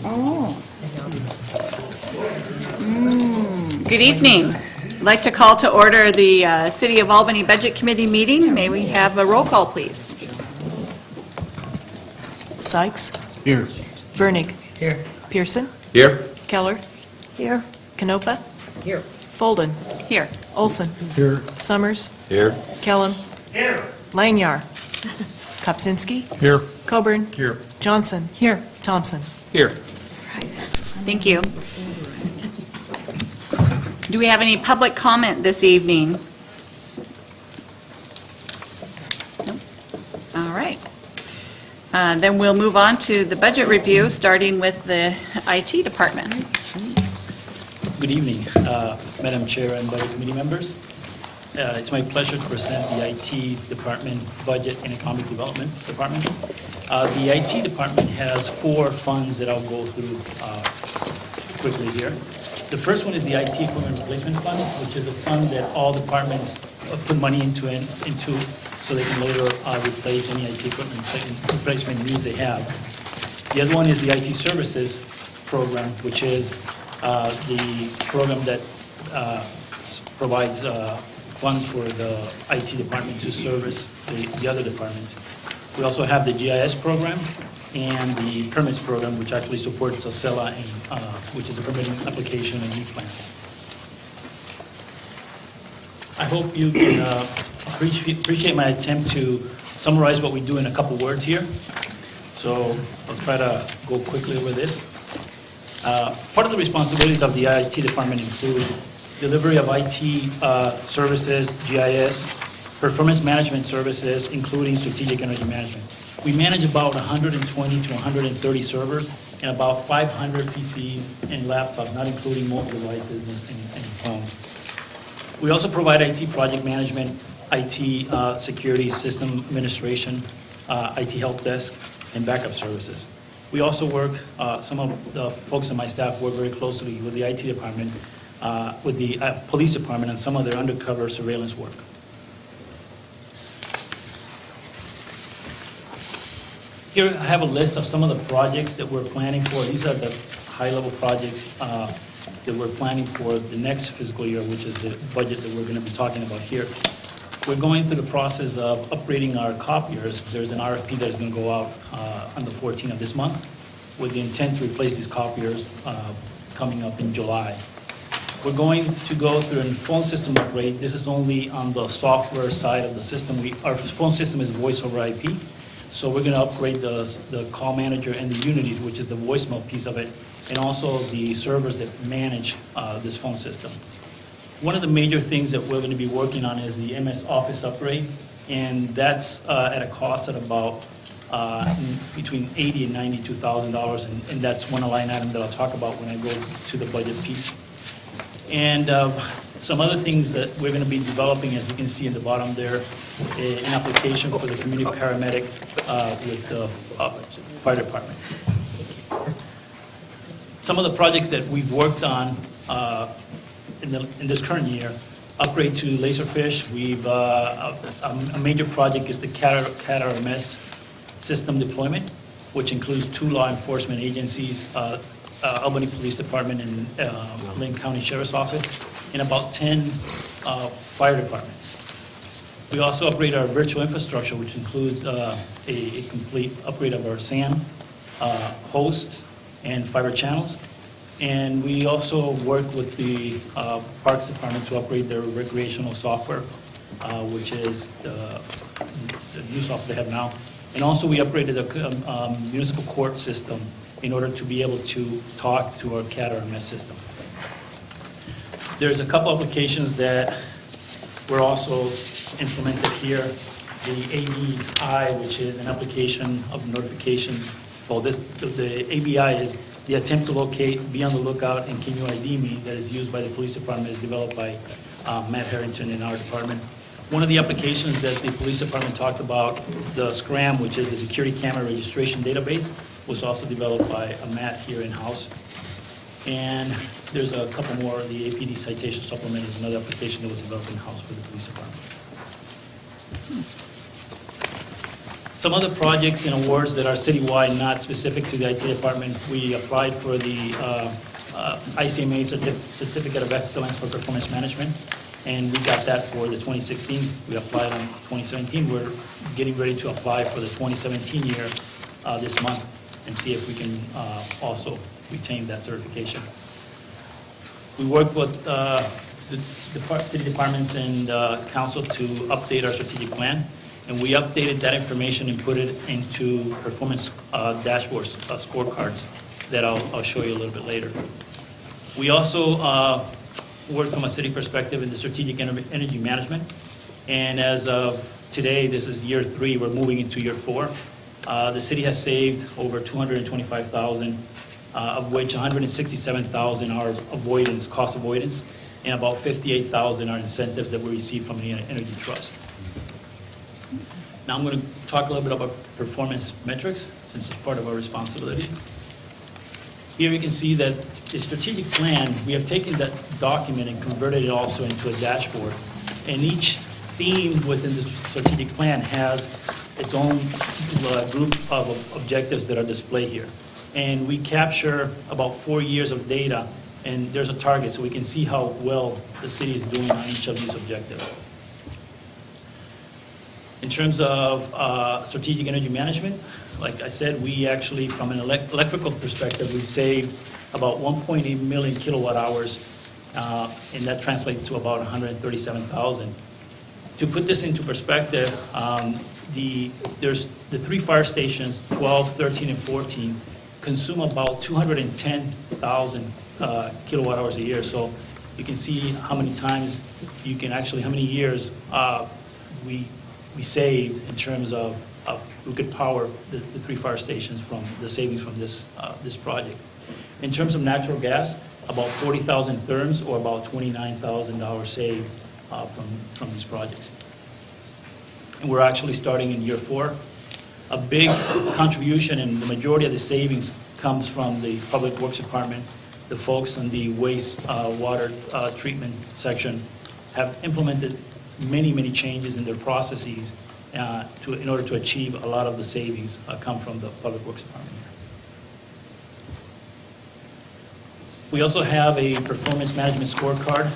Oh. Good evening. I'd like to call to order the City of Albany Budget Committee meeting. May we have a roll call, please? Sykes. Here. Vernig. Here. Pearson. Here. Keller. Here. Canopa. Here. Folden. Here. Olson. Here. Summers. Here. Kellum. Here. Lanyar. Kopsinski. Here. Coburn. Here. Johnson. Here. Thompson. Here. Thank you. Do we have any public comment this evening? Nope. All right. Then we'll move on to the budget review, starting with the IT department. Good evening, Madam Chair and Budget Committee members. It's my pleasure to present the IT Department Budget and Economic Development Department. The IT Department has 4 funds that I'll go through quickly here. The first one is the IT Equipment Replacement Fund, which is a fund that all departments put money into so they can later replace any IT equipment replacement needs they have. The other one is the IT Services Program, which is the program that provides funds for the IT department to service the other departments. We also have the GIS program and the permits program, which actually supports ACELA, which is a permitting application and e-plan. I hope you can appreciate my attempt to summarize what we do in a couple words here. So I'll try to go quickly over this. Part of the responsibilities of the IT department include delivery of IT services, GIS, performance management services, including strategic energy management. We manage about 120 to 130 servers and about 500 PCs and laptops, not including mobile devices and phones. We also provide IT project management, IT security, system administration, IT help desk, and backup services. We also work, some of the folks on my staff work very closely with the IT department, with the police department and some of their undercover surveillance work. Here I have a list of some of the projects that we're planning for. These are the high-level projects that we're planning for the next fiscal year, which is the budget that we're going to be talking about here. We're going through the process of upgrading our copiers. There's an RFP that is going to go out on the 14th of this month with the intent to replace these copiers coming up in July. We're going to go through a phone system upgrade. This is only on the software side of the system. Our phone system is voice over IP. So we're going to upgrade the call manager and the Unity, which is the voicemail piece of it, and also the servers that manage this phone system. One of the major things that we're going to be working on is the MS Office upgrade, and that's at a cost of about between $80,000 and $92,000, and that's one line item that I'll talk about when I go to the budget piece. And some other things that we're going to be developing, as you can see in the bottom there, an application for the community paramedic with the fire department. Some of the projects that we've worked on in this current year, upgrade to Laserfish. A major project is the CAT RMS system deployment, which includes 2 law enforcement agencies, Albany Police Department and Lynn County Sheriff's Office, and about 10 fire departments. We also upgrade our virtual infrastructure, which includes a complete upgrade of our SAN hosts and fiber channels. And we also work with the Parks Department to upgrade their recreational software, which is the new software they have now. And also we upgraded the municipal court system in order to be able to talk to our CAT RMS system. There's a couple applications that were also implemented here. The ABI, which is an application of notification. Well, the ABI is the attempt to locate, be on the lookout, and can you ID me, that is used by the police department, is developed by Matt Harrington in our department. One of the applications that the police department talked about, the SCRAM, which is the security camera registration database, was also developed by Matt here in-house. And there's a couple more. The APD citation supplement is another application that was developed in-house for the police department. Some other projects and awards that are citywide, not specific to the IT department, we applied for the ICMA Certificate of Excellence for Performance Management, and we got that for the 2016. We applied on 2017. We're getting ready to apply for the 2017 year this month and see if we can also retain that certification. We worked with the city departments and council to update our strategic plan, and we updated that information and put it into performance dashboards, scorecards that I'll show you a little bit later. We also worked from a city perspective in the strategic energy management, and as of today, this is year 3, we're moving into year 4. The city has saved over $225,000, of which $167,000 are avoidance, cost avoidance, and about $58,000 are incentives that we receive from the Energy Trust. Now I'm going to talk a little bit about performance metrics, since it's part of our responsibility. Here you can see that the strategic plan, we have taken that document and converted it also into a dashboard. And each theme within the strategic plan has its own group of objectives that are displayed here. And we capture about 4 years of data, and there's a target, so we can see how well the city is doing on each of these objectives. In terms of strategic energy management, like I said, we actually, from an electrical perspective, we've saved about 1.8 million kilowatt hours, and that translates to about 137,000. To put this into perspective, there's the 3 fire stations, 12, 13, and 14, consume about 210,000 kilowatt hours a year. So you can see how many times you can actually, how many years we saved in terms of we could power the 3 fire stations from the savings from this project. In terms of natural gas, about 40,000 therms, or about $29,000 saved from these projects. And we're actually starting in year 4. A big contribution, and the majority of the savings comes from the Public Works Department. The folks in the waste water treatment section have implemented many changes in their processes in order to achieve a lot of the savings come from the Public Works Department here. We also have a performance management scorecard,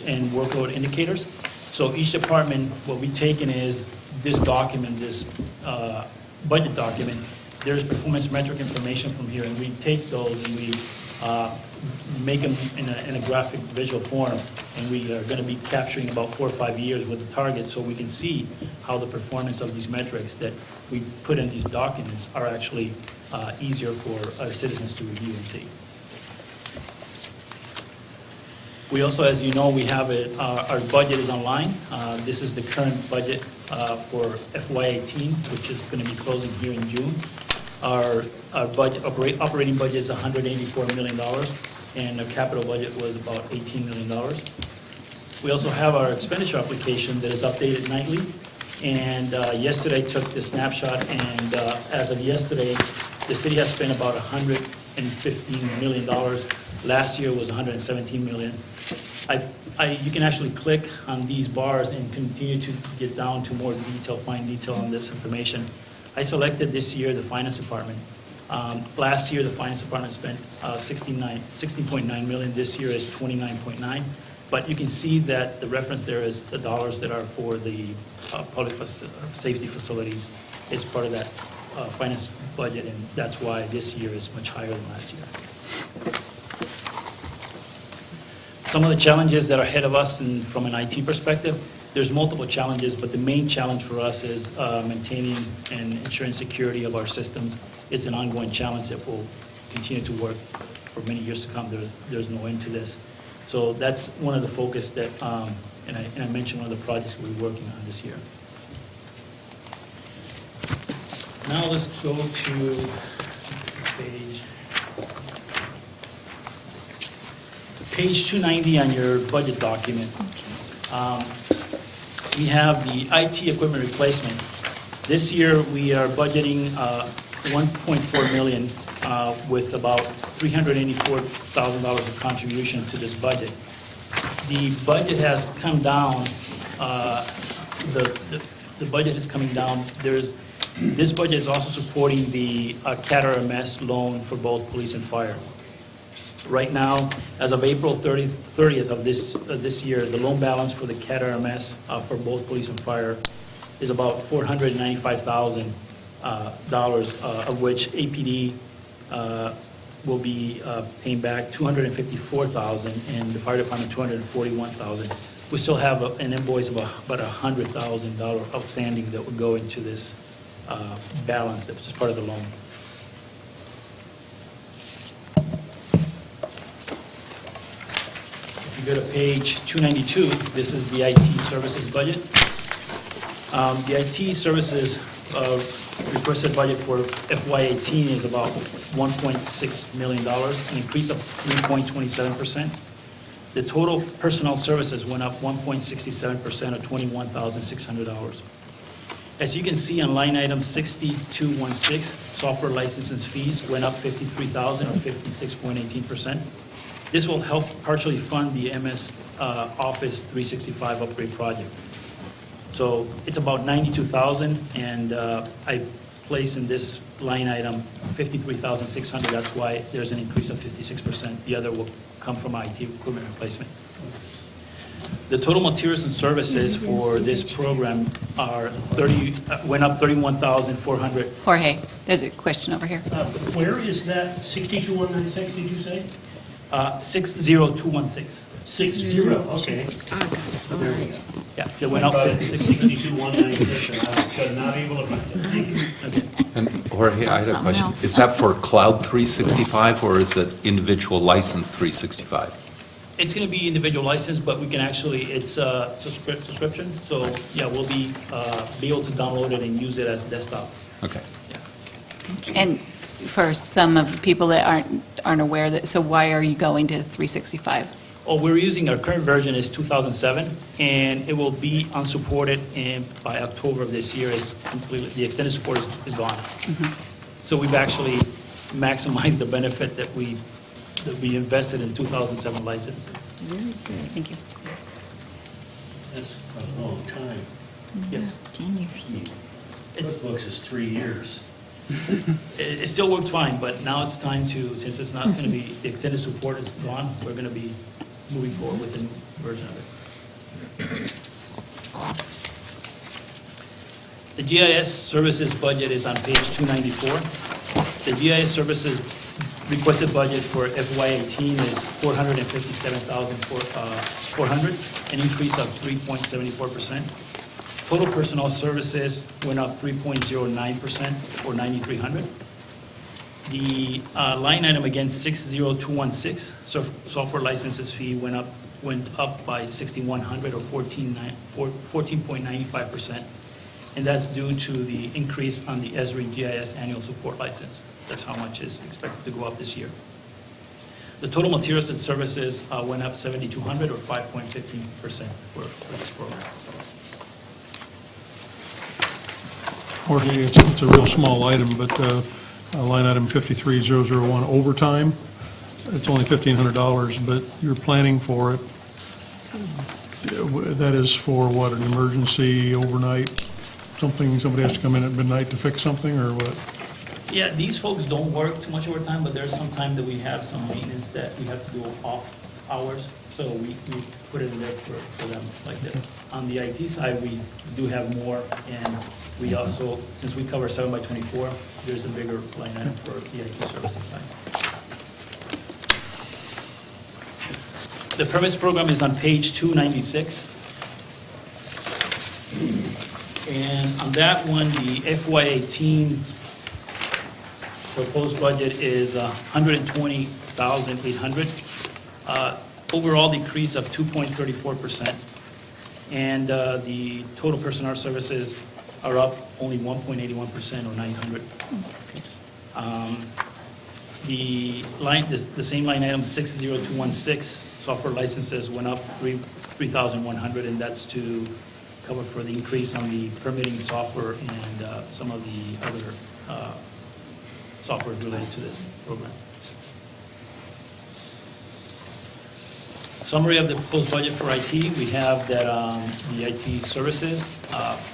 and workload indicators. So each department, what we've taken is this document, this budget document. There's performance metric information from here, and we take those and we make them in a graphic visual form, and we are going to be capturing about 4 or 5 years with the target, so we can see how the performance of these metrics that we put in these documents are actually easier for our citizens to review and see. We also, as you know, we have our budget is online. This is the current budget for FY18, which is going to be closing here in June. Our budget, operating budget is $184 million, and our capital budget was about $18 million. We also have our expenditure application that is updated nightly, and yesterday took the snapshot, and as of yesterday, the city has spent about $115 million. Last year was $117 million. You can actually click on these bars and continue to get down to more detail, fine detail on this information. I selected this year the finance department. Last year, the finance department spent $16.9 million. This year is $29.9. But you can see that the reference there is the dollars that are for the public safety facilities. It's part of that finance budget, and that's why this year is much higher than last year. Some of the challenges that are ahead of us from an IT perspective, there's multiple challenges, but the main challenge for us is maintaining and ensuring security of our systems. It's an ongoing challenge that will continue to work for many years to come. There's no end to this. So that's one of the focus that, and I mentioned one of the projects we're working on this year. Now let's go to page 290 on your budget document. We have the IT equipment replacement. This year, we are budgeting $1.4 million with about $384,000 of contribution to this budget. The budget has come down. The budget is coming down. There's This budget is also supporting the CAT-RMS loan for both police and fire. Right now, as of April 30th of this year, the loan balance for the CAT-RMS for both police and fire is about $495,000, of which APD will be paying back $254,000, and the fire department $241,000. We still have an invoice of about $100,000 outstanding that would go into this balance that was part of the loan. If you go to page 292, this is the IT services budget. The IT services requested budget for FY18 is about $1.6 million, an increase of 3.27%. The total personnel services went up 1.67% or $21,600. As you can see on line item 6216, software licenses fees went up $53,000 or 56.18%. This will help partially fund the MS Office 365 upgrade project. So it's about $92,000, and I place in this line item $53,600. That's why there's an increase of 56%. The other will come from IT equipment replacement. The total materials and services for this program are went up $31,400. Jorge, there's a question over here. Where is that 62196, did you say? 60216. 60, okay. There we go. Yeah, they went up. 62196, I was not able to find it. And Jorge, I had a Something question. else. Is that for Cloud 365 or is it individual license 365? It's going to be individual license, but we can actually, it's a subscription, so yeah, we'll be able to download it and use it as a desktop. Okay. Yeah. And for some of the people that aren't aware, that, so why are you going to 365? Oh, we're using, our current version is 2007, and it will be unsupported, and by October of this year is completely, the extended support is gone. So we've actually maximized the benefit that we invested in 2007 license. Really good, thank you. That's quite a long time. Yes. 10 years. QuickBooks is 3 years. It still works fine, but now it's time to, since it's not going to be, the extended support is gone, we're going to be moving forward with the new version of it. The GIS services budget is on page 294. The GIS services requested budget for FY18 is $457,400, an increase of 3.74%. Total personnel services went up 3.09% or $9,300. The line item again, 60216, software licenses fee went up by $6,100 or 14.95%, and that's due to the increase on the Esri GIS annual support license. That's how much is expected to go up this year. The total materials and services went up $7,200 or 5.15% for this program. Jorge, it's a real small item, but line item 53001, overtime, it's only $1,500, but you're planning for it. That is for what, an emergency overnight, something, somebody has to come in at midnight to fix something, or what? Yeah, these folks don't work too much overtime, but there's some time that we have some maintenance that we have to do off hours, so we put it in there for them like this. On the IT side, we do have more, and we also, since we cover 7x24, there's a bigger line item for the IT services side. The permits program is on page 296. And on that one, the FY18 proposed budget is $120,800. Overall decrease of 2.34%. And the total personnel services are up only 1.81% or $900. The same line item, 60216, software licenses went up $3,100, and that's to cover for the increase on the permitting software and some of the other software related to this program. Summary of the proposed budget for IT, we have that the IT services,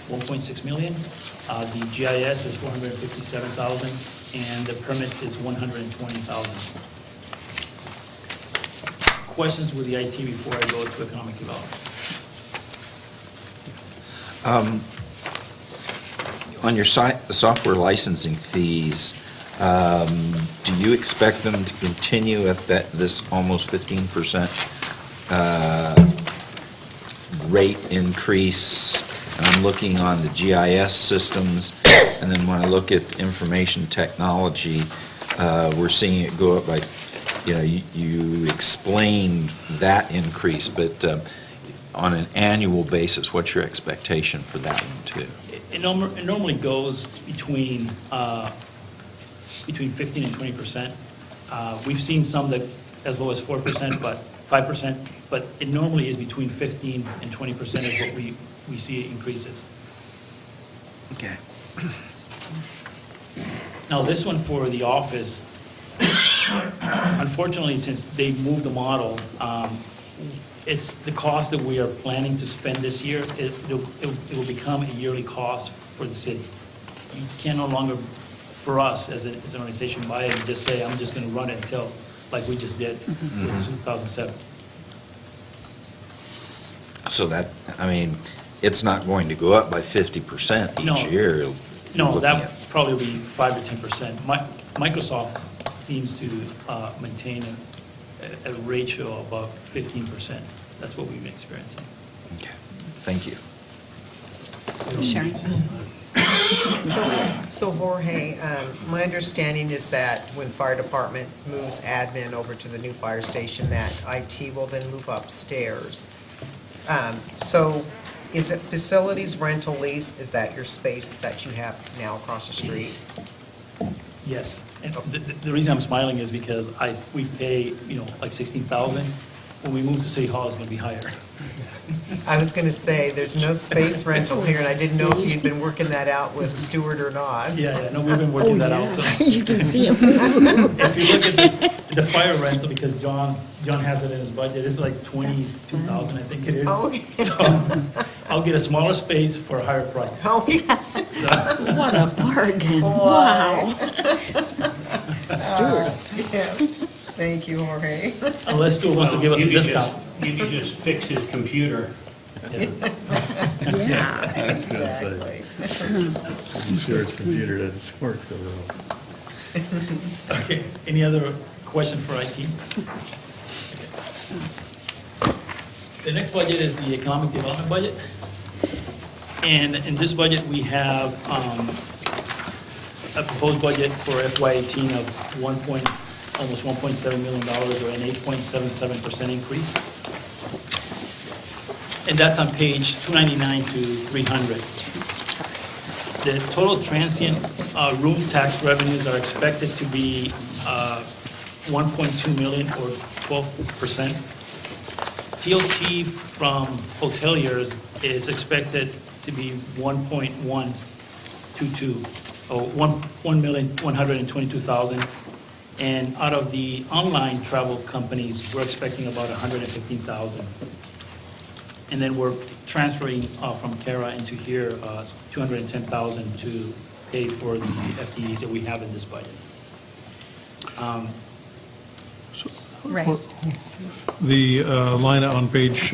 1.6 million. The GIS is 457,000, and the permits is 120,000. Questions with the IT before I go to economic development? On your software licensing fees, do you expect them to continue at this almost 15% rate increase? And I'm looking on the GIS systems, and then when I look at information technology, we're seeing it go up by, you explained that increase, but on an annual basis, what's your expectation for that one, too? It normally goes between 15 and 20%. We've seen some that as low as 4%, but 5%, but it normally is between 15 and 20% is what we see increases. Okay. Now, this one for the office, unfortunately, since they moved the model, it's the cost that we are planning to spend this year, it will become a yearly cost for the city. You can no longer, for us as an organization, buy it and just say, I'm just going to run it until, like we just did with 2007. So that, it's not going to go up by 50% No. each year. No, Looking that at- probably will be 5 to 10%. Microsoft seems to maintain a ratio above 15%. That's what we've been experiencing. Okay, thank you. Sharon? So Jorge, my understanding is that when fire department moves admin over to the new fire station, that IT will then move upstairs. So is it facilities rental lease? Is that your space that you have now across the street? Yes. And the reason I'm smiling is because we pay, like 16,000. When we move to City Hall, it's going to be higher. I was going to say, there's no space rental here, and I didn't know if you'd been working that out with Stewart or not. Yeah, no, we've been working that out. So You can see them. if you look at the fire rental, because John has it in his budget, it's like 22,000, I think it is. Oh, So I'll get a smaller space for a higher price. oh, yeah. So, What a bargain. Wow. Stewart's. Thank you, Jorge. unless Stuart wants to give us a You could discount. You could just fix his computer. Yeah. Yeah. Exactly. I'm sure its computer doesn't work so well. Okay, any other question for IT? Okay. The next budget is the economic development budget. And in this budget, we have a proposed budget for FY18 of almost $1.7 million, or an 8.77% increase. And that's on page 299 to 300. The total transient room tax revenues are expected to be 1.2 million, or 12%. TOT from hoteliers is expected to be 1.122, or 1,122,000. And out of the online travel companies, we're expecting about 115,000. And then we're transferring from Kara into here 210,000 to pay for the FTEs that we have in this budget. Right. The line on page,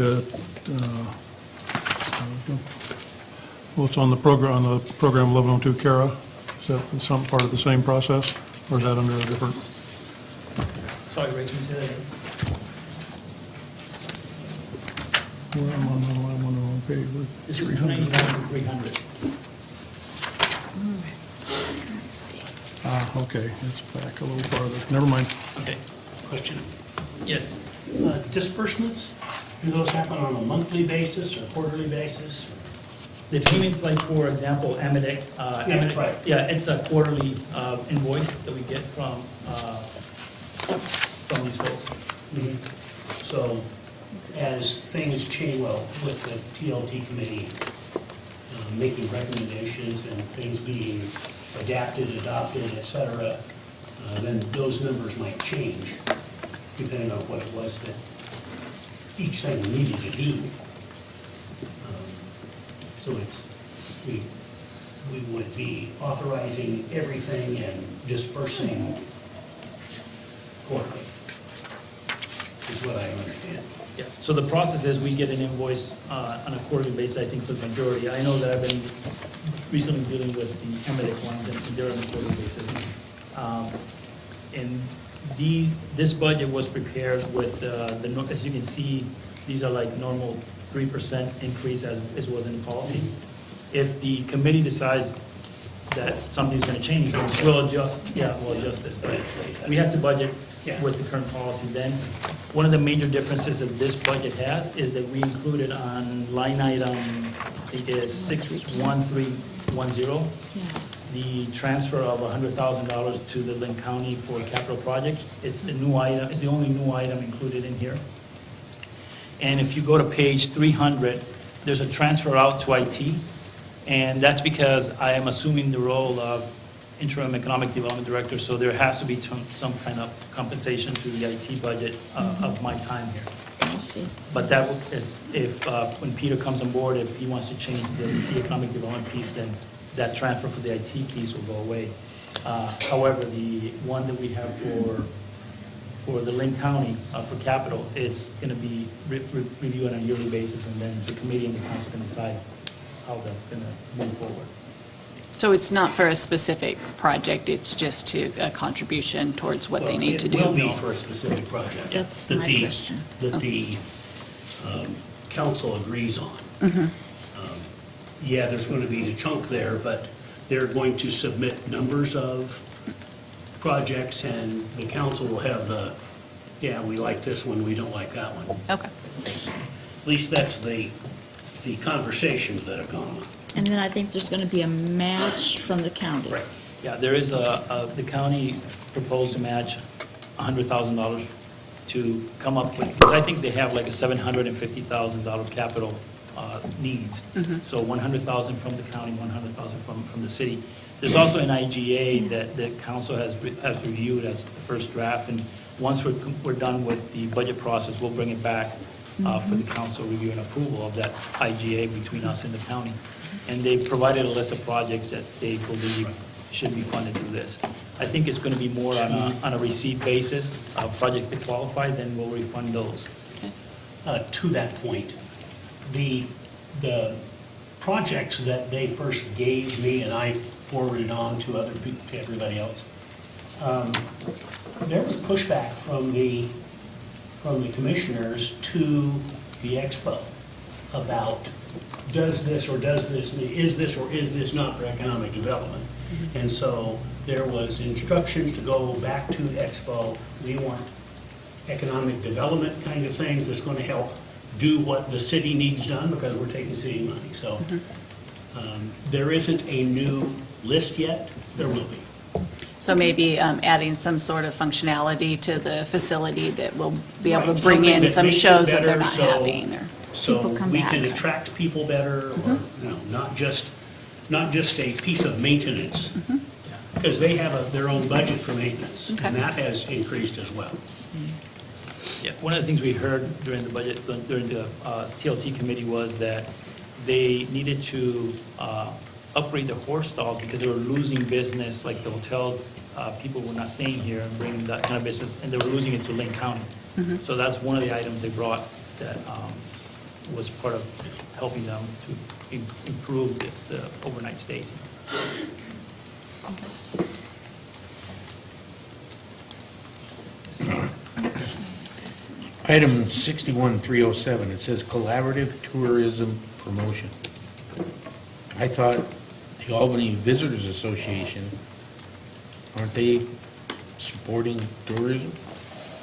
it's on the program 1102 Kara. Is that some part of the same process, or is that under a different? Sorry, Ray, can you say that again? Well, I'm on the wrong page. This is 300. 299 to 300. Let's see. Okay, it's back a little farther. Never mind. Okay, Question. yes. Disbursements, do those happen on a monthly basis or quarterly basis? The payments, like, for example, Amedec. Yeah, right. Yeah, it's a quarterly invoice that we get from these folks. So as things change, well, with the TLT committee making recommendations and things being adapted, adopted, et cetera, then those numbers might change depending on what it was that each thing we needed to do. So we would be authorizing everything and dispersing quarterly, is what I understand. Yeah, so the process is we get an invoice on a quarterly basis, I think, for the majority. I know that I've been recently dealing with the Emmerich ones, and they're on a quarterly basis. And this budget was prepared with as you can see, these are like normal 3% increase as was in the policy. If the committee decides that something's going to change, we'll adjust, we'll adjust it. But we have to budget with the current policy. Then, one of the major differences that this budget has is that we included on line item, I think it is 61310, the transfer of $100,000 to the Lynn County for capital projects. It's the new item, it's the only new item included in here. And if you go to page 300, there's a transfer out to IT, and that's because I am assuming the role of interim economic development director, so there has to be some kind of compensation to the IT budget of my time here. I see. But that, if when Peter comes on board, if he wants to change the economic development piece, then that transfer for the IT piece will go away. However, the one that we have for the Lynn County for capital, it's going to be reviewed on a yearly basis, and then the committee and the council can decide how that's going to move forward. So it's not for a specific project, it's just a contribution towards what they need to do? It will be for a specific project. That's that my the- question. That the council agrees on. Yeah, there's going to be the chunk there, but they're going to submit numbers of projects, and the council will have the, we like this one, we don't like that one. Okay. At least that's the conversations that have gone on. And then I think there's going to be a match from the county. Right. Yeah, there is the county proposed to match $100,000 to come up with, because I think they have like a $750,000 capital needs. So 100,000 from the county, 100,000 from the city. There's also an IGA that the council has reviewed as the first draft, and once we're done with the budget process, we'll bring it back for the council review and approval of that IGA between us and the county. And they provided a list of projects that they believe should be funded through this. I think it's going to be more on a receipt basis, projects that qualify, then we'll refund those. To that point, the projects that they first gave me and I forwarded on to other people, to everybody else, there was pushback from the commissioners to the expo about does this or does this, is this or is this not for economic development? And so there was instructions to go back to expo. We want economic development kind of things that's going to help do what the city needs done, because we're taking city money. So there isn't a new list yet. There will be. So maybe adding some sort of functionality to the facility that will be able Right, to bring something in that some makes it shows that they're better not so- having, or, So People come we can back. attract people better, or, not just a piece of maintenance. Because they have their own budget for maintenance, Okay. and that has increased as well. Yeah, one of the things we heard during the budget, during the TLT committee was that they needed to upgrade the horse stalls because they were losing business, like the hotel, people were not staying here and bringing that kind of business, and they were losing it to Lynn County. So that's one of the items they brought that was part of helping them to improve the overnight stays. Item 61307, it says collaborative tourism promotion. I thought the Albany Visitors Association, aren't they supporting tourism?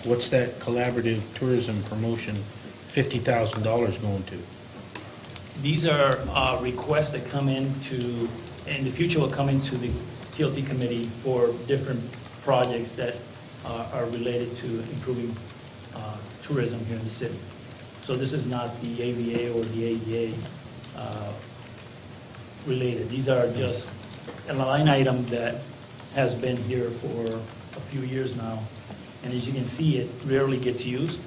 What's that collaborative tourism promotion, $50,000 going to? These are requests that come into, in the future will come into the TLT committee for different projects that are related to improving tourism here in the city. So this is not the AVA or the ADA related. These are just a line item that has been here for a few years now, and as you can see, it rarely gets used.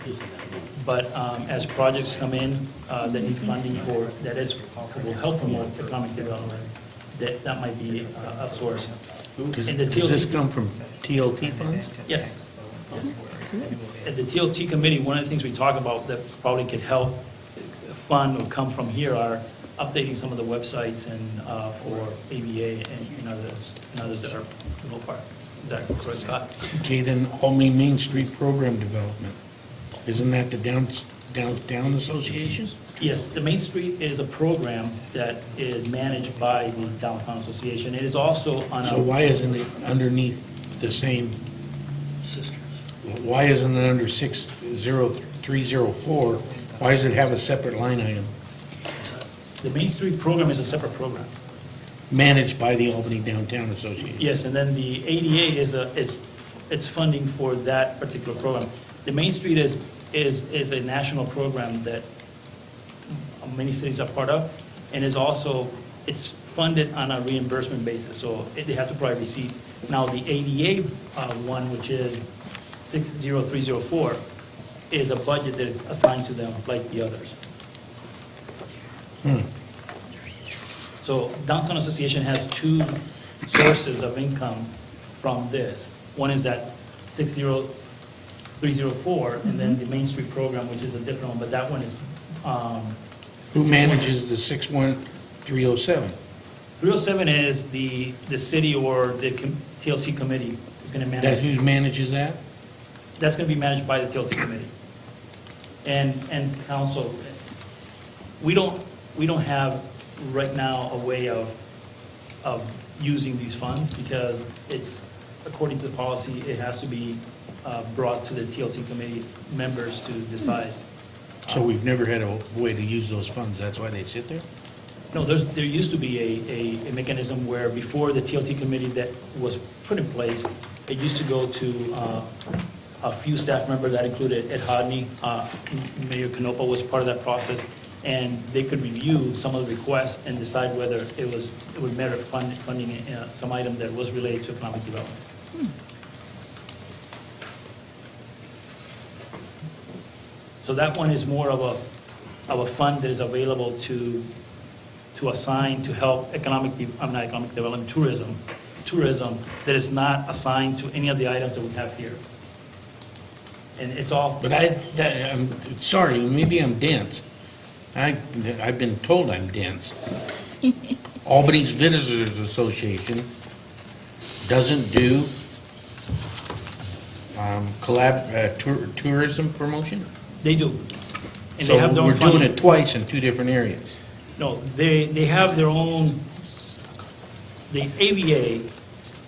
But as projects come in that need funding for, will help promote economic development, that might be a source. Does And the does this TLT come from TLT funds? Yes. At the TLT committee, one of the things we talk about that probably could help fund or come from here are updating some of the websites and for ABA and others that are local part. Is that correct, Scott? Okay, then Albany Main Street Program Development, isn't that the downtown association? Yes, the Main Street is a program that is managed by the Downtown Association. It is also on So a, why isn't it underneath the same? Sisters. Why isn't it under 60304? Why does it have a separate line item? the Main Street program is a separate program. Managed by the Albany Downtown Association? Yes, and then the ADA it's funding for that particular program. The Main Street is a national program that many cities are part of, and is also, it's funded on a reimbursement basis, so they have to provide receipts. Now, the ADA one, which is 60304, is a budget that is assigned to them like the others. So Downtown Association has two sources of income from this. One is that 60304, and then the Main Street program, which is a different one, but that one is. Who manages the 61307? 307 is the city or the TLC committee is going to manage. That who manages that? That's going to be managed by the TLT committee. And council, we don't have right now a way of using these funds because it's, according to the policy, it has to be brought to the TLT committee members to decide. So we've never had a way to use those funds, that's why they sit there? No, there used to be a mechanism where before the TLT committee that was put in place, it used to go to a few staff members that included Ed Hodney, Mayor Canopa was part of that process, and they could review some of the requests and decide whether it would merit funding some item that was related to economic development. So that one is more of a fund that is available to assign to help tourism that is not assigned to any of the items that we have here. And it's all. But I'm sorry, maybe I'm dense. I've been told I'm dense. Albany's Visitors Association doesn't do tourism promotion? They do. And So they have their own we're doing funding. it twice in two different areas. No, they have their own, the ABA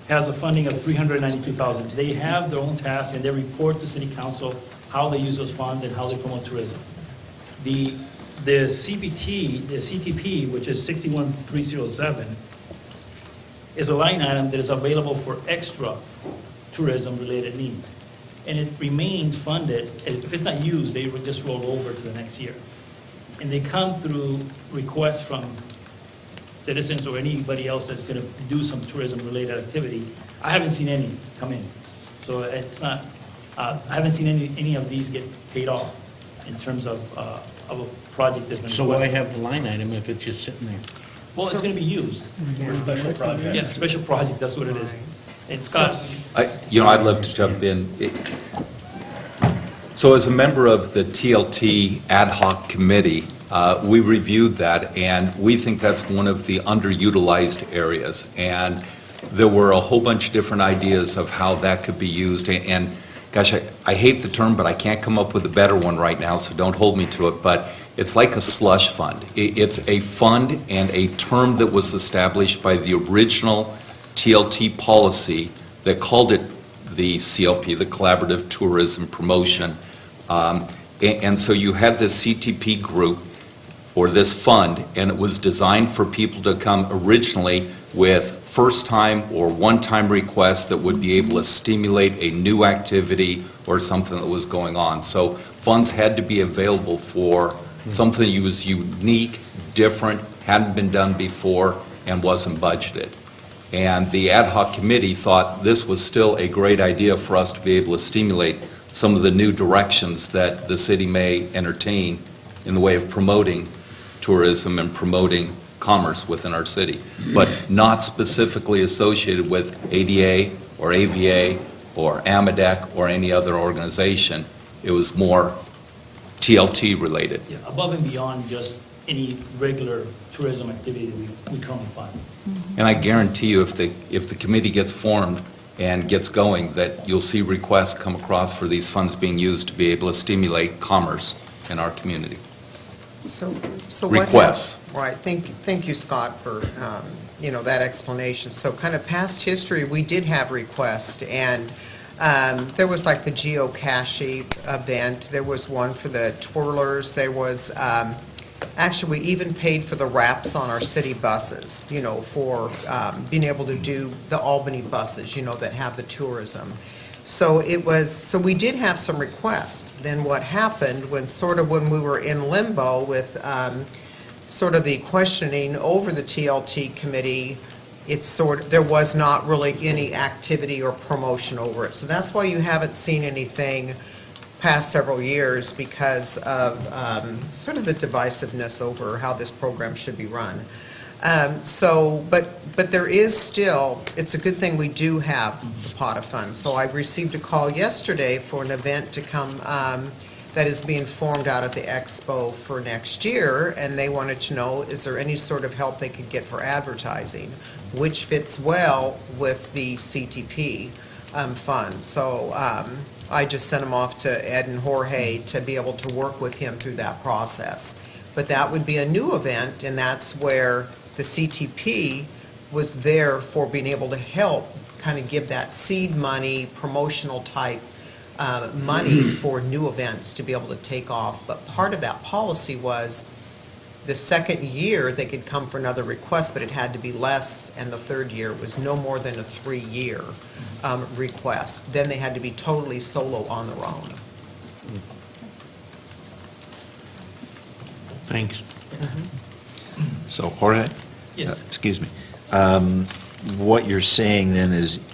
has a funding of $392,000. They have their own tasks and they report to city council how they use those funds and how they promote tourism. The CTP, which is 61307, is a line item that is available for extra tourism-related needs. And it remains funded, if it's not used, they would just roll over to the next year. And they come through requests from citizens or anybody else that's going to do some tourism-related activity. I haven't seen any come in. So it's not, I haven't seen any of these get paid off in terms of a project that's been requested. So why have the line item if it's just sitting there? Well, it's going to be used. For special projects. Yeah, special project, that's what it is. And Scott, I'd love to jump in. So as a member of the TLT ad hoc committee, we reviewed that, and we think that's one of the underutilized areas. And there were a whole bunch of different ideas of how that could be used. And gosh, I hate the term, but I can't come up with a better one right now, so don't hold me to it. But it's like a slush fund. It's a fund and a term that was established by the original TLT policy that called it the CLP, the Collaborative Tourism Promotion. And so you had this CTP group, or this fund, and it was designed for people to come originally with first-time or one-time requests that would be able to stimulate a new activity or something that was going on. So funds had to be available for something that was unique, different, hadn't been done before, and wasn't budgeted. And the ad hoc committee thought this was still a great idea for us to be able to stimulate some of the new directions that the city may entertain in the way of promoting tourism and promoting commerce within our city, but not specifically associated with ADA or AVA or AMADEC or any other organization. It was more TLT related. Yeah, above and beyond just any regular tourism activity that we currently fund. And I guarantee you, if the committee gets formed and gets going, that you'll see requests come across for these funds being used to be able to stimulate commerce in our community. So what Requests. Right, thank you, Scott, for, that explanation. So kind of past history, we did have requests, and there was like the geocaching event, there was one for the twirlers, there was, actually, we even paid for the wraps on our city buses, for being able to do the Albany buses, that have the tourism. So we did have some requests. Then what happened when we were in limbo with sort of the questioning over the TLT committee, there was not really any activity or promotion over it. So that's why you haven't seen anything past several years, because of sort of the divisiveness over how this program should be run. But there is still, it's a good thing we do have the pot of funds. So I received a call yesterday for an event to come that is being formed out at the expo for next year, and they wanted to know, is there any sort of help they could get for advertising, which fits well with the CTP fund. So I just sent them off to Ed and Jorge to be able to work with him through that process. But that would be a new event, and that's where the CTP was there for being able to help kind of give that seed money, promotional type money for new events to be able to take off. But part of that policy was the second year they could come for another request, but it had to be less, and the third year was no more than a 3-year request. Then they had to be totally solo on their own. Thanks. So Jorge? Yes. Excuse me. What you're saying then is,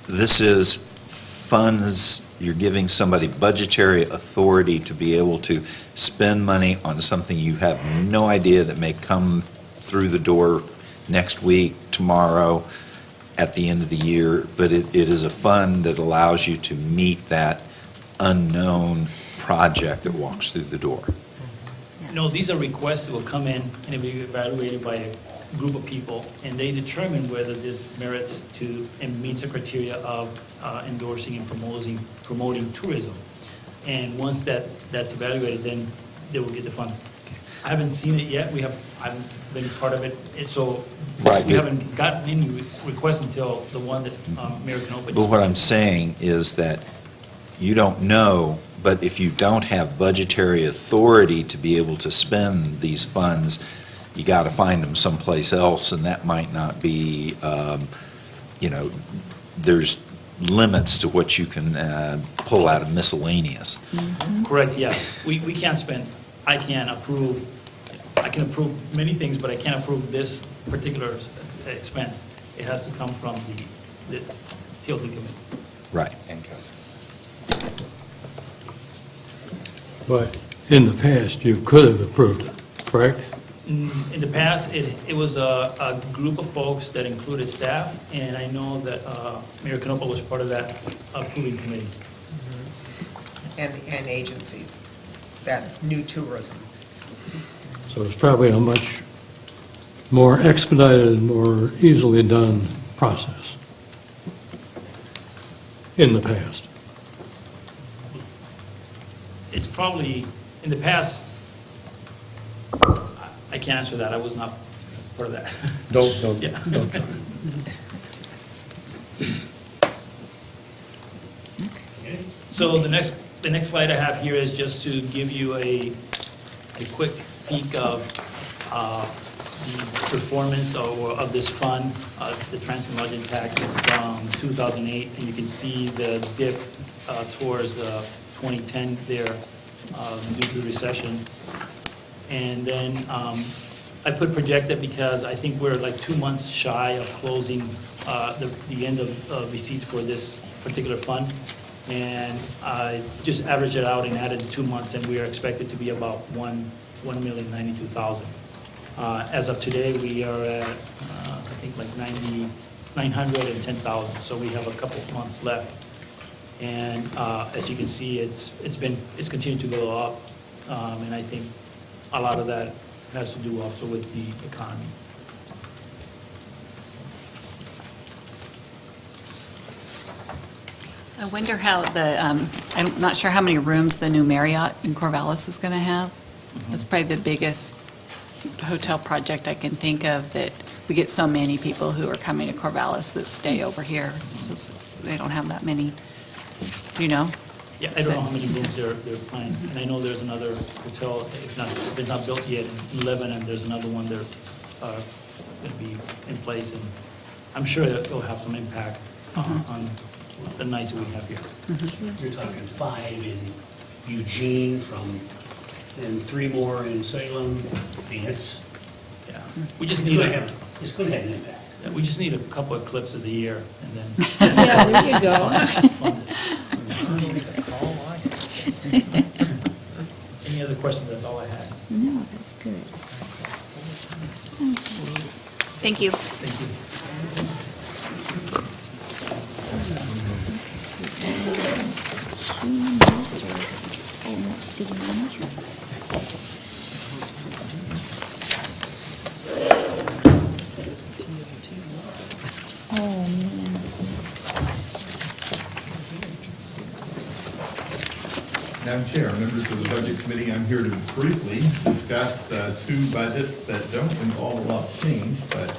this is funds, you're giving somebody budgetary authority to be able to spend money on something you have no idea that may come through the door next week, tomorrow, at the end of the year, but it is a fund that allows you to meet that unknown project that walks through the door. No, these are requests that will come in and it'll be evaluated by a group of people, and they determine whether this merits to and meets the criteria of endorsing and promoting tourism. And once that's evaluated, then they will get the fund. I haven't seen it yet. I haven't been part of it, so Right, we but- haven't gotten any requests until the one that Mayor Canopa just. But what I'm saying is that you don't know, but if you don't have budgetary authority to be able to spend these funds, you got to find them someplace else, and that might not be, there's limits to what you can pull out of miscellaneous. Correct, yeah. We can't spend, I can approve many things, but I can't approve this particular expense. It has to come from the TLT committee. Right. And council. But in the past, you could have approved it, correct? In the past, it was a group of folks that included staff, and I know that Mayor Canopa was part of that approving committee. And agencies, that new tourism. So it's probably a much more expedited, more easily done process in the past. It's probably, in the past, I can't answer that. I was not part of that. Don't Yeah. try. So the next slide I have here is just to give you a quick peek of the performance of this fund, the transit and lodging tax from 2008, and you can see the dip towards 2010 there due to the recession. And then I put projected because I think we're like 2 months shy of closing the end of receipts for this particular fund. And I just averaged it out and added 2 months, and we are expected to be about 1,092,000. As of today, we are at, I think like 910,000, so we have a couple of months left. And as you can see, it's continued to go up, and I think a lot of that has to do also with the economy. I wonder how I'm not sure how many rooms the new Marriott in Corvallis is going to have. That's probably the biggest hotel project I can think of, that we get so many people who are coming to Corvallis that stay over here. So they don't have that many, do you know? Yeah, I don't know how many rooms they're planning, and I know there's another hotel, if not built yet, in Lebanon, there's another one there going to be in place, and I'm sure that it'll have some impact on the nights we have here. You're talking 5 in Eugene and 3 more in Salem. I mean, it's Yeah, we just going need to have an impact. yeah, we just need a couple eclipses a year, and then. Yeah, there you go. Any other questions? That's all I had. No, that's good. Thank you. Thank you. Okay, so human resources, oh, no, city manager. Oh, man. Madam Chair, members of the Budget Committee, I'm here to briefly discuss 2 budgets that don't involve a lot of change, but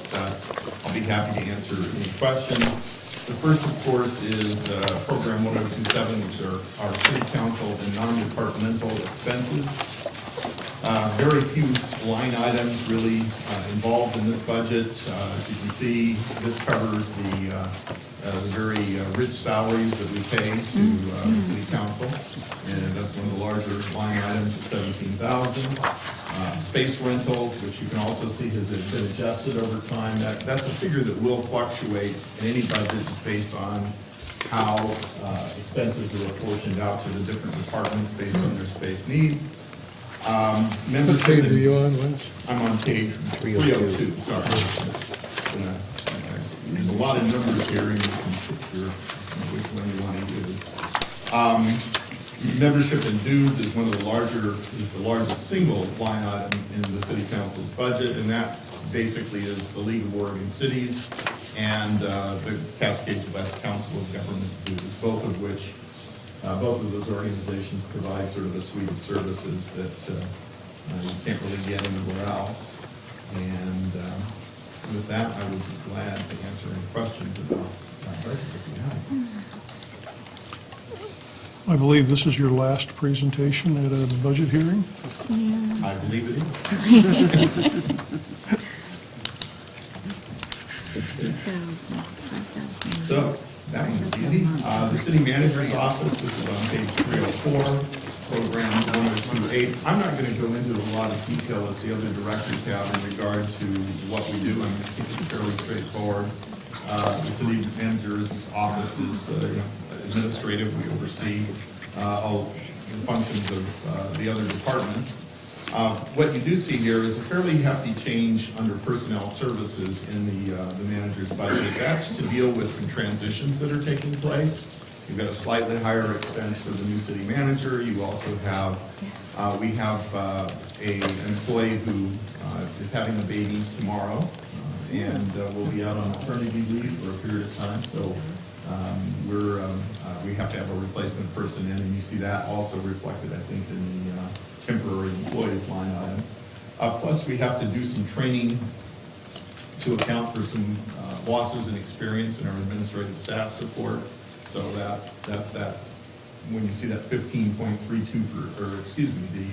I'll be happy to answer any questions. The first, of course, is Program 1027, which are our city council and non-departmental expenses. Very few line items really involved in this budget. As you can see, this covers the very rich salaries that we pay to the city council, and that's one of the larger line items at $17,000. Space rental, which you can also see has been adjusted over time. That's a figure that will fluctuate in any budget just based on how expenses are apportioned out to the different departments based on their space needs. What page are you on, Lance? I'm on page 302, sorry. There's a lot of numbers here, and you can pick which one you want to use. Membership and dues is the largest single line item in the city council's budget, and that basically is the League of Oregon Cities and the Cascades West Council of Government dues, both of those organizations provide sort of a suite of services that you can't really get anywhere else. And with that, I would be glad to answer any questions about that budget if you have. I believe this is your last presentation at a budget hearing? I believe it is. 60,000, 5,000. So, that one's easy. The city manager's office, this is on page 304, program 1028. I'm not going to go into a lot of detail as the other directors have in regard to what we do. I'm going to keep it fairly straightforward. The city manager's office is administrative. We oversee all the functions of the other departments. What you do see here is a fairly hefty change under personnel services in the manager's budget. That's to deal with some transitions that are taking place. You've got a slightly higher expense for the new city manager. You also have, we have an employee who is having a baby tomorrow and will be out on maternity leave for a period of time. So we have to have a replacement person in, and you see that also reflected, I think, in the temporary employees line item. Plus, we have to do some training to account for some losses in experience in our administrative staff support. So that's that, when you see that 15.32, or excuse me, the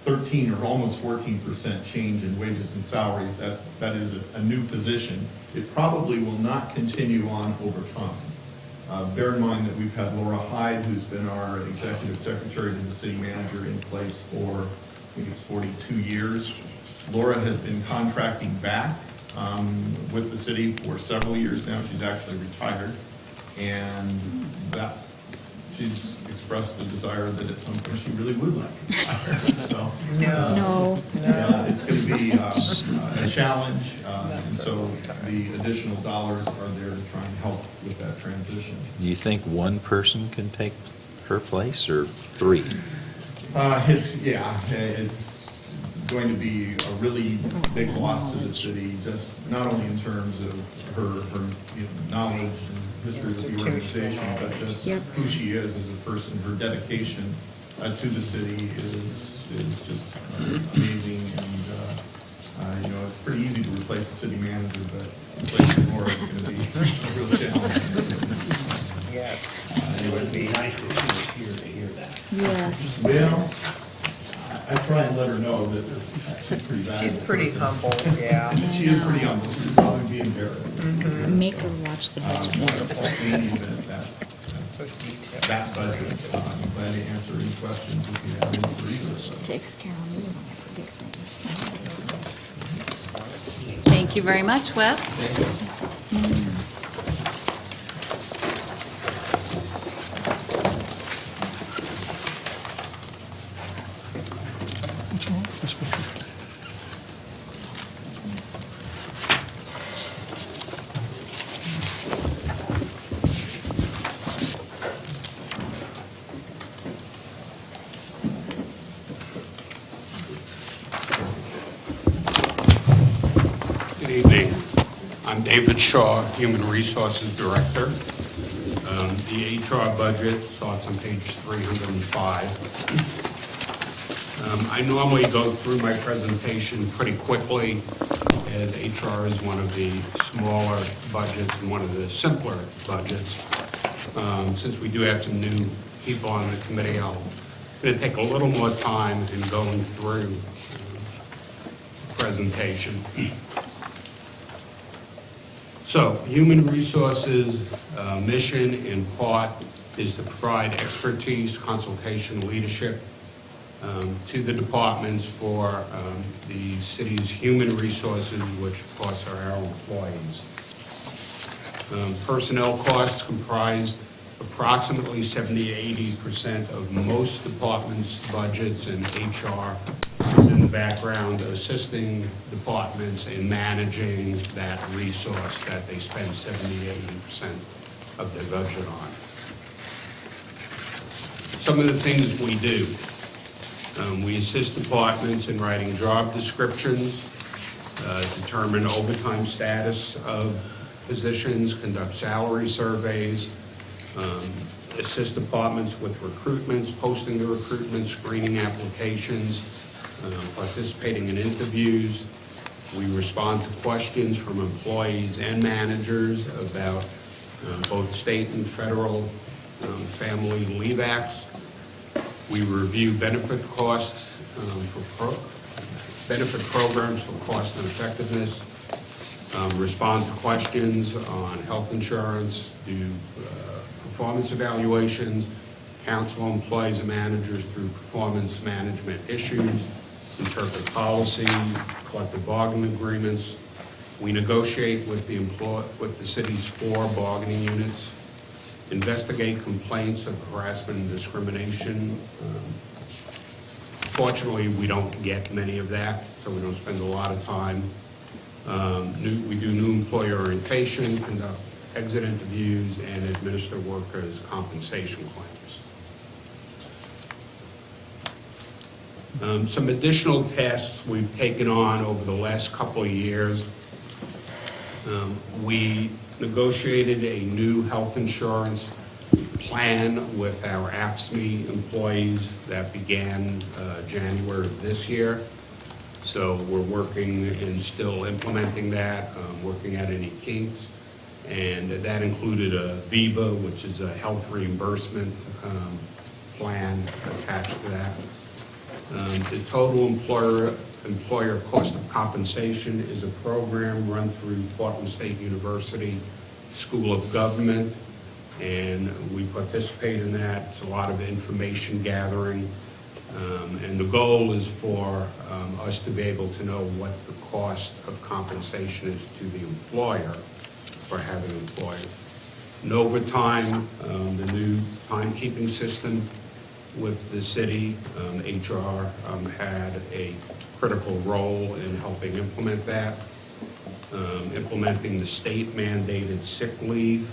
13 or almost 14% change in wages and salaries, that is a new position. It probably will not continue on over time. Bear in mind that we've had Laura Hyde, who's been our executive secretary to the city manager, in place for, I think it's 42 years. Laura has been contracting back with the city for several years now. She's actually retired, and that, she's expressed the desire that at some point she really would like to retire. So, No. it's going to be a challenge, and so the additional dollars are there to try and help with that transition. Do you think one person can take her place, or three? It's going to be a really big loss to the city, just not only in terms of her knowledge and history of the organization, but just Yep. who she is as a person. Her dedication to the city is just amazing, and it's pretty easy to replace the city manager, but replacing Laura is going to be a real challenge. Yes. It would be nice if she was here to hear that. Yes. Well, yes. I try and let her know that she's pretty valuable. She's pretty person. humble, yeah. She is pretty humble. She'd probably be embarrassed. Make her watch the budget. Wonderful. So detailed. That budget, I'm glad to answer any questions if you have any for either. So. Takes care of me when I forget things. Thank you very much, Wes. What's wrong? This one. Good evening. I'm David Shaw, Human Resources Director. The HR budget starts on page 305. I normally go through my presentation pretty quickly, as HR is one of the smaller budgets and one of the simpler budgets. Since we do have some new people on the committee, I'm going to take a little more time in going through presentation. So, Human Resources mission in part is to provide expertise, consultation, leadership to the departments for the city's human resources, which of course are our employees. Personnel costs comprise approximately 70 to 80% of most departments' budgets, and HR is in the background assisting departments in managing that resource that they spend 70 to 80% of their budget on. Some of the things we do. We assist departments in writing job descriptions, determine overtime status of positions, conduct salary surveys, assist departments with recruitments, posting the recruitment, screening applications, participating in interviews. We respond to questions from employees and managers about both state and federal family leave acts. We review benefit costs benefit programs for cost and effectiveness, respond to questions on health insurance, do performance evaluations, counsel employees and managers through performance management issues, interpret policy, collective bargaining agreements. We negotiate with the city's 4 bargaining units, investigate complaints of harassment and discrimination. Fortunately, we don't get many of that, so we don't spend a lot of time. We do new employee orientation, conduct exit interviews, and administer workers' compensation claims. Some additional tasks we've taken on over the last couple of years. We negotiated a new health insurance plan with our AFSCME employees that began January of this year. So we're working and still implementing that, working at any kinks. And that included a VIVA, which is a health reimbursement plan attached to that. The total employer cost of compensation is a program run through Portland State University School of Government, and we participate in that. It's a lot of information gathering And the goal is for us to be able to know what the cost of compensation is to the employer for having employees. And over time, the new timekeeping system with the city, HR had a critical role in helping implement that, implementing the state mandated sick leave,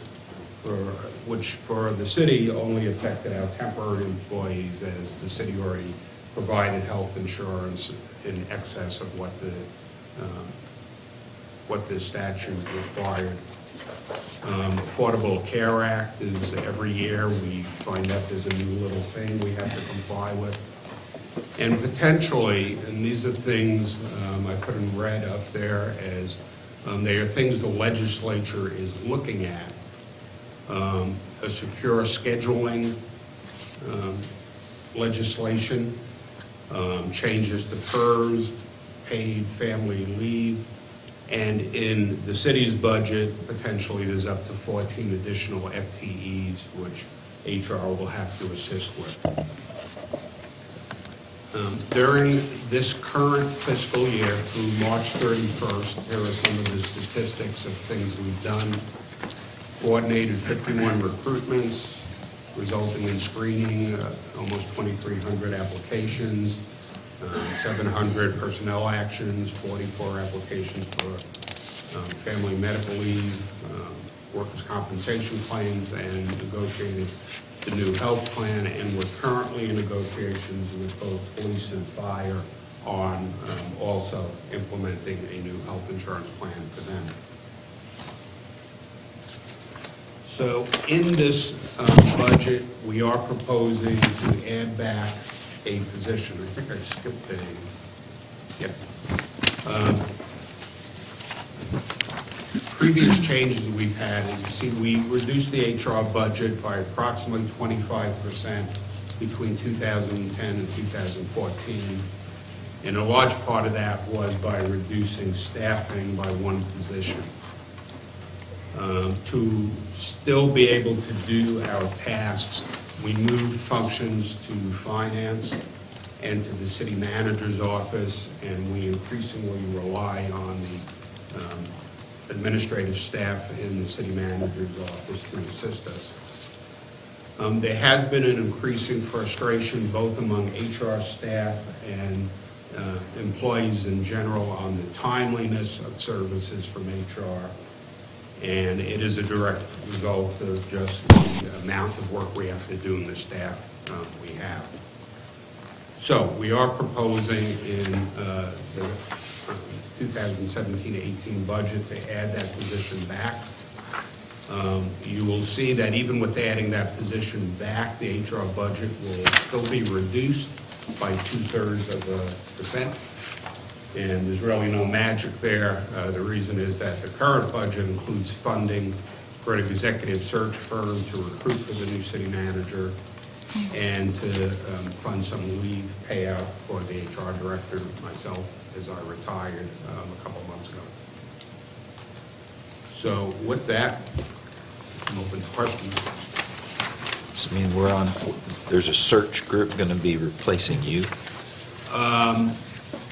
which for the city only affected our temporary employees, as the city already provided health insurance in excess of what the statute required. Affordable Care Act is every year we find that there's a new little thing we have to comply with. And potentially, and these are things I put in red up there as they are things the legislature is looking at. A secure scheduling legislation, changes to PERS, paid family leave, and in the city's budget, potentially there's up to 14 additional FTEs, which HR will have to assist with. During this current fiscal year through March 31st, here are some of the statistics of things we've done. Coordinated 51 recruitments, resulting in screening almost 2,300 applications, 700 personnel actions, 44 applications for family medical leave, workers' compensation claims, and negotiated the new health plan, and we're currently in negotiations with both police and fire on also implementing a new health insurance plan for them. So in this budget, we are proposing to add back a position. I think I skipped a, previous changes we've had, you see, we reduced the HR budget by approximately 25% between 2010 and 2014. And a large part of that was by reducing staffing by one position. To still be able to do our tasks, we moved functions to finance and to the city manager's office, and we increasingly rely on the administrative staff in the city manager's office to assist us. There has been an increasing frustration both among HR staff and employees in general on the timeliness of services from HR. And it is a direct result of just the amount of work we have to do and the staff we have. So we are proposing in the 2017-18 budget to add that position back. You will see that even with adding that position back, the HR budget will still be reduced by 2/3%. And there's really no magic there. The reason is that the current budget includes funding for an executive search firm to recruit for the new city manager and to fund some leave payout for the HR director, myself, as I retired a couple months ago. So with that, I'm open to questions. So, I mean, there's a search group going to be replacing you?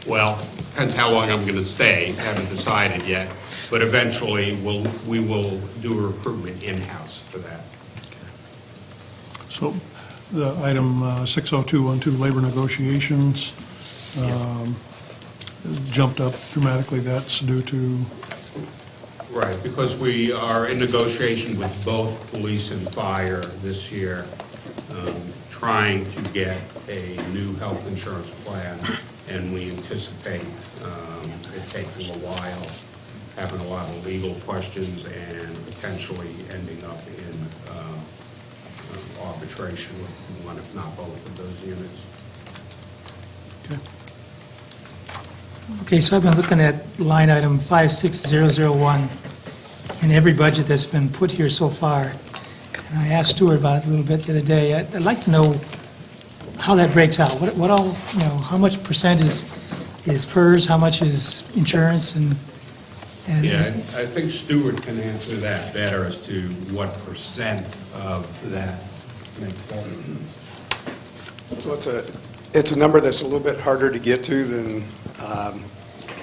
Well, depends how long I'm going to stay. Haven't decided yet. But eventually, we will do a recruitment in-house for that. So the item 60212, labor negotiations, jumped up dramatically. That's due to? Right, because we are in negotiation with both police and fire this year, trying to get a new health insurance plan, and we anticipate it taking a while, having a lot of legal questions, and potentially ending up in arbitration with one, if not both of those units. Okay, so I've been looking at line item 56001 in every budget that's been put here so far. And I asked Stuart about it a little bit the other day. I'd like to know how that breaks out. What all, how much percent is PERS, how much is insurance, and yeah, I think Stuart can answer that better as to what percent of that makes up. So It's a number that's a little bit harder to get to than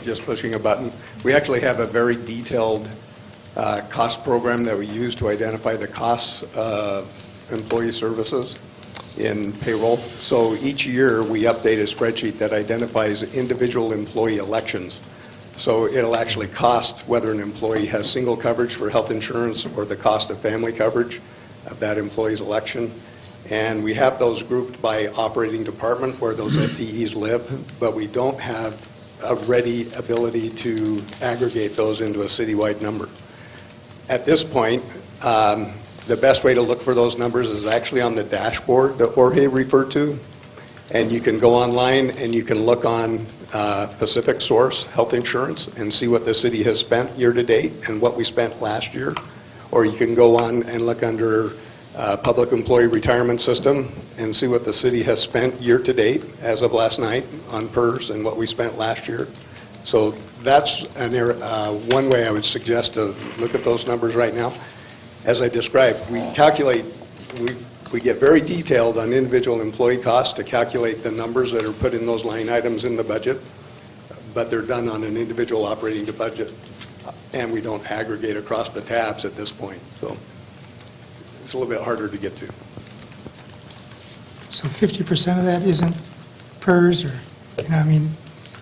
just pushing a button. We actually have a very detailed cost program that we use to identify the costs of employee services in payroll. So each year, we update a spreadsheet that identifies individual employee elections. So it'll actually cost whether an employee has single coverage for health insurance or the cost of family coverage of that employee's election. And we have those grouped by operating department where those FTEs live, but we don't have a ready ability to aggregate those into a citywide number. At this point, the best way to look for those numbers is actually on the dashboard that Jorge referred to. And you can go online and you can look on Pacific Source Health Insurance and see what the city has spent year to date and what we spent last year. Or you can go on and look under Public Employee Retirement System and see what the city has spent year to date as of last night on PERS and what we spent last year. So that's one way I would suggest to look at those numbers right now. As I described, we calculate, we get very detailed on individual employee costs to calculate the numbers that are put in those line items in the budget, but they're done on an individual operating budget, and we don't aggregate across the tabs at this point. So it's a little bit harder to get to. So 50% of that isn't PERS or, I mean,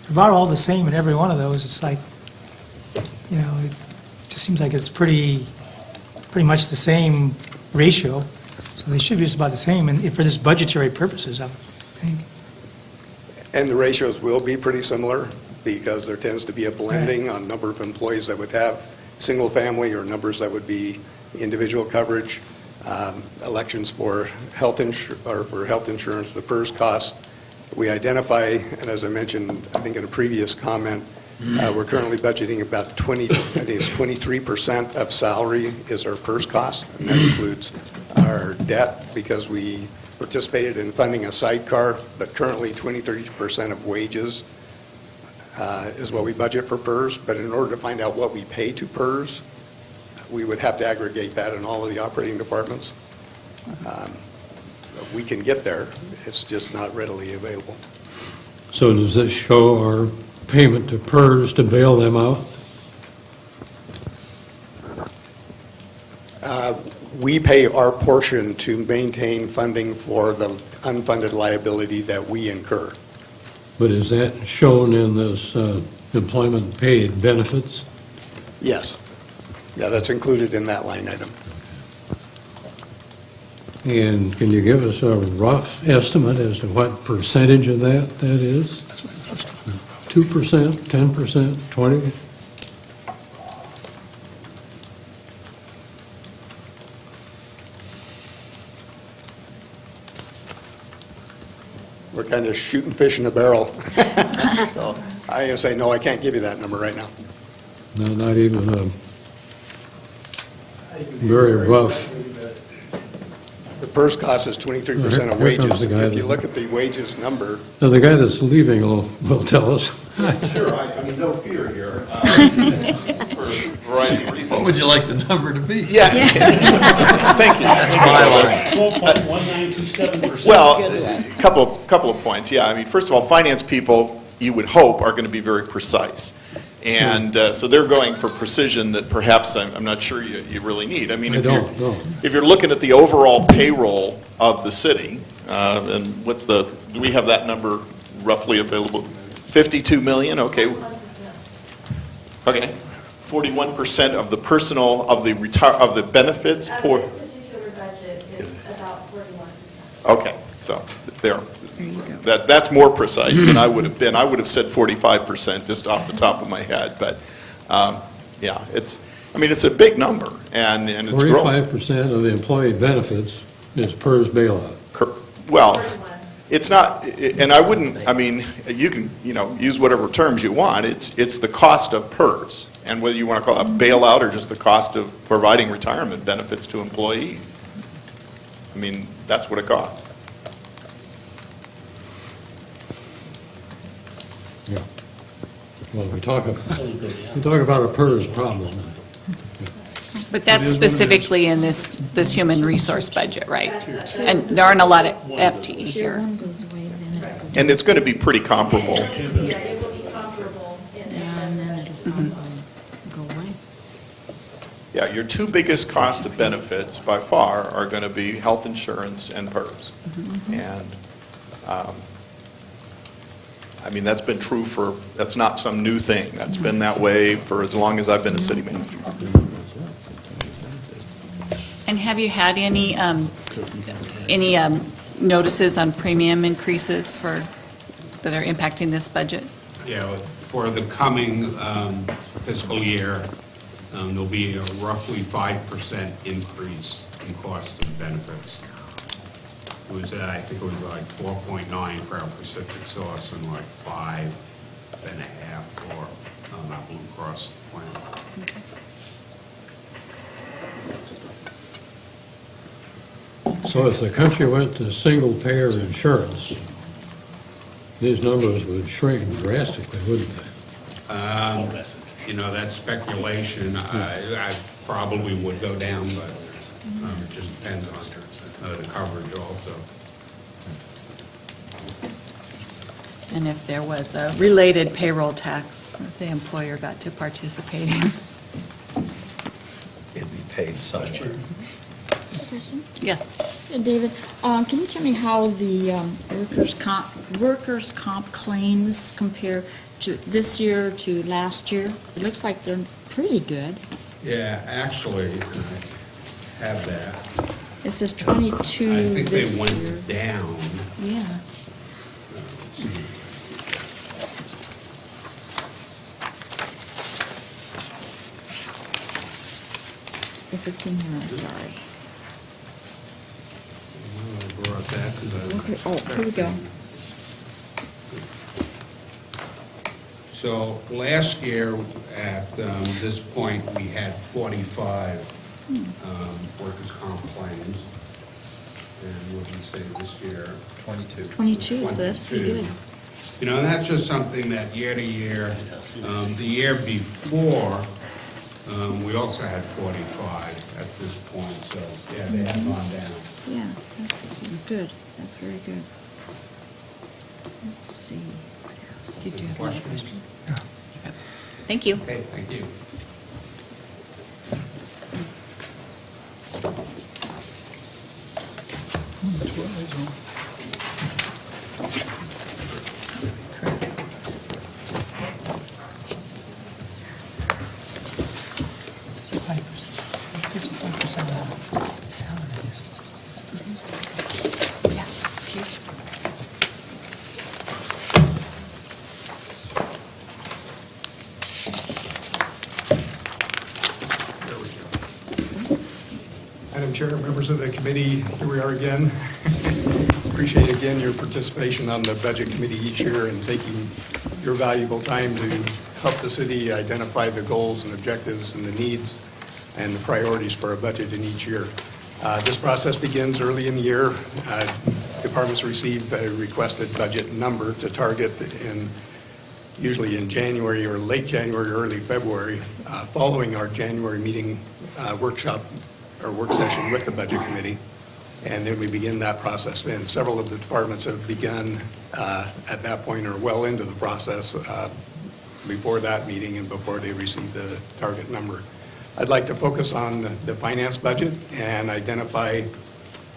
they're about all the same in every one of those. It's like, it just seems like it's pretty much the same ratio. So they should be just about the same, and for this budgetary purposes, I would think. And the ratios will be pretty similar because there tends to be a blending on number of employees that would have single family or numbers that would be individual coverage, elections for health insurance, the PERS costs. We identify, and as I mentioned, I think in a previous comment, we're currently budgeting about 23% of salary is our PERS cost, and that includes our debt because we participated in funding a sidecar, but currently 23% of wages is what we budget for PERS. But in order to find out what we pay to PERS, we would have to aggregate that in all of the operating departments. We can get there, it's just not readily available. So does this show our payment to PERS to bail them out? We pay our portion to maintain funding for the unfunded liability that we incur. But is that shown in this employment paid benefits? Yes. Yeah, that's included in that line item. And can you give us a rough estimate as to what percentage of that is? 2%, 10%, 20%? We're kind of shooting fish in a barrel. So I'm going to say, no, I can't give you that number right now. No, not even a very rough. The PERS cost is 23% of wages. If you look at the wages number. Now, the guy that's leaving will tell us. Sure, I mean, no fear here. For a variety of reasons. What would you like the number to be? Yeah. Thank you. That's my line. 12.1927%. Well, a couple of points. Yeah, I mean, first of all, finance people, you would hope, are going to be very precise. And so they're going for precision that perhaps I'm not sure you really need. I mean, if you're looking at the overall payroll of the city, and do we have that number roughly available? 52 million, okay. Okay, 41% of the personal, of the benefits for. This particular budget is about 41%. Okay, so there. That's more precise than I would have been. I would have said 45% just off the top of my head, but yeah, it's a big number, and it's growing. 45% of the employee benefits is PERS bailout. Well, it's not, and I wouldn't, I mean, you can, use whatever terms you want. It's the cost of PERS, and whether you want to call it bailout or just the cost of providing retirement benefits to employees. I mean, that's what it costs. Yeah. Well, we talk about a PERS problem. But that's specifically in this human resource budget, right? And there aren't a lot of FTE here. Tier 1 goes away, then it And it's going to be pretty comparable. Yeah, it will be comparable in And then it'll probably go away. Yeah, your two biggest cost of benefits by far are going to be health insurance and PERS. And, I mean, that's been true that's not some new thing. That's been that way for as long as I've been a city manager. And have you had any notices on premium increases that are impacting this budget? Yeah, for the coming fiscal year, there'll be a roughly 5% increase in cost of benefits. It was, I think it was like 4.9 for our Pacific Source and like 5.5 for our Blue Cross plan. So if the country went to single-payer insurance, these numbers would shrink drastically, wouldn't they? You know, that's speculation. I probably would go down, but it just depends on the coverage also. And if there was a related payroll tax that the employer got to participate in? It'd be paid somewhere. Question? Yes. David, can you tell me how the workers' comp claims compare to this year to last year? It looks like they're pretty good. Yeah, actually, I have that. It says 22 I think they this year. went down. Yeah. If it's in here, I'm sorry. I brought that because I. Okay, oh, here we go. So last year, at this point, we had 45 workers' comp claims. And what did we say this year? 22. 22, so that's pretty good. You know, and that's just something that year to year, the year before, we also had 45 at this point, so, yeah, they have gone down. Yeah, that's good. That's very good. Let's see. What else? Did you have another Questions? question? Thank you. Okay, thank you. Yeah, it's huge. Madam Chair, members of the committee, here we are again. Appreciate again your participation on the Budget Committee each year and taking your valuable time to help the city identify the goals and objectives and the needs and the priorities for our budget in each year. This process begins early in the year. Departments receive a requested budget number to target usually in January or late January, early February, following our January meeting workshop or work session with the Budget Committee. And then we begin that process. And several of the departments have begun at that point or well into the process before that meeting and before they receive the target number. I'd like to focus on the finance budget and identify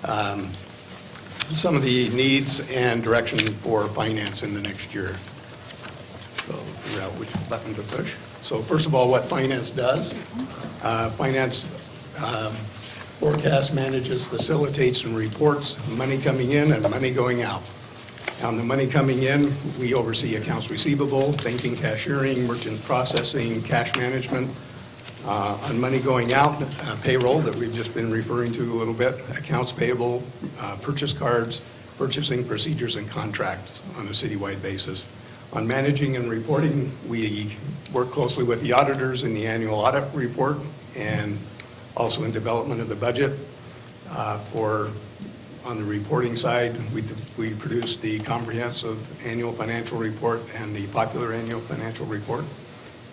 some of the needs and direction for finance in the next year. So figure out which button to push. So first of all, what finance does. Finance forecasts, manages, facilitates, and reports money coming in and money going out. On the money coming in, we oversee accounts receivable, banking, cashiering, merchant processing, cash management. On money going out, payroll that we've just been referring to a little bit, accounts payable, purchase cards, purchasing procedures and contracts on a citywide basis. On managing and reporting, we work closely with the auditors in the annual audit report and also in development of the budget. On the reporting side, we produce the comprehensive annual financial report and the popular annual financial report.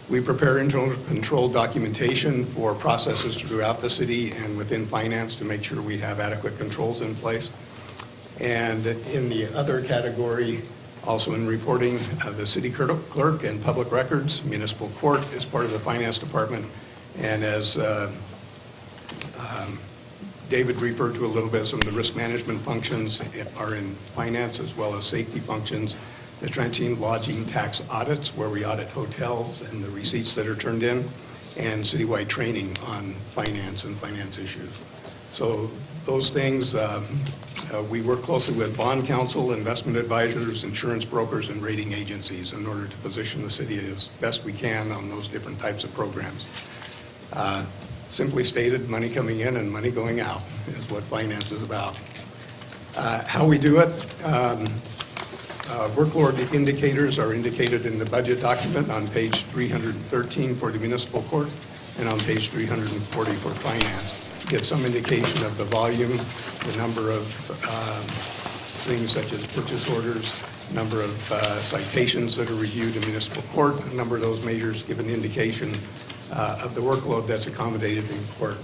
We prepare internal control documentation for processes throughout the city and within finance to make sure we have adequate controls in place. And in the other category, Also in reporting, the city clerk and public records, municipal court is part of the finance department. And as David referred to a little bit, some of the risk management functions are in finance as well as safety functions. The transient lodging tax audits, where we audit hotels and the receipts that are turned in, and citywide training on finance and finance issues. So those things, we work closely with bond counsel, investment advisors, insurance brokers, and rating agencies in order to position the city as best we can on those different types of programs. Simply stated, money coming in and money going out is what finance is about. How we do it, workload indicators are indicated in the budget document on page 313 for the municipal court and on page 340 for finance. Get some indication of the volume, the number of things such as purchase orders, number of citations that are reviewed in municipal court. A number of those measures give an indication of the workload that's accommodated in court.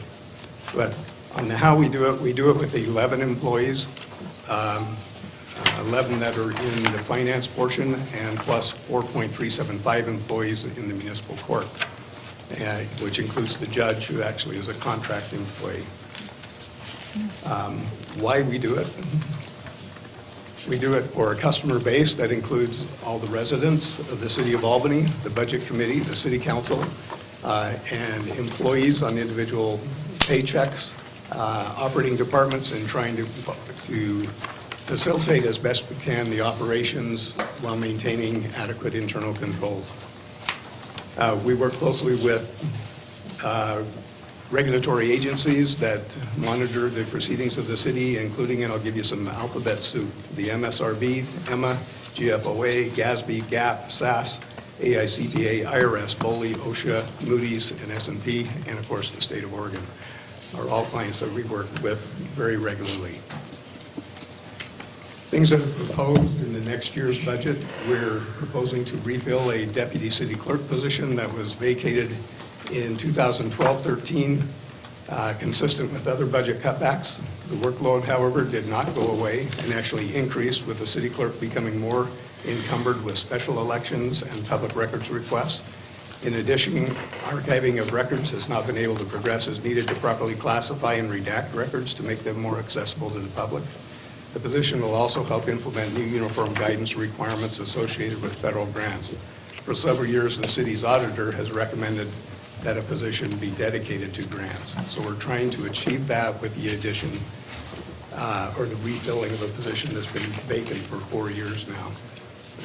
But on how we do it with 11 employees, 11 that are in the finance portion, and plus 4.375 employees in the municipal court, which includes the judge, who actually is a contract employee. Why we do it? We do it for a customer base that includes all the residents of the city of Albany, the budget committee, the city council, and employees on individual paychecks, operating departments, and trying to facilitate as best we can the operations while maintaining adequate internal controls. We work closely with regulatory agencies that monitor the proceedings of the city, including, and I'll give you some alphabet soup, the MSRB, EMA, GFOA, GASB, GAP, SAS, AICPA, IRS, BOLI, OSHA, Moody's, and S&P, and of course the state of Oregon are all clients that we work with very regularly. Things that are proposed in the next year's budget, we're proposing to refill a deputy city clerk position that was vacated in 2012-13, consistent with other budget cutbacks. The workload, however, did not go away and actually increased, with the city clerk becoming more encumbered with special elections and public records requests. In addition, archiving of records has not been able to progress as needed to properly classify and redact records to make them more accessible to the public. The position will also help implement new uniform guidance requirements associated with federal grants. For several years, the city's auditor has recommended that a position be dedicated to grants. So we're trying to achieve that with the addition or the refilling of a position that's been vacant for 4 years now.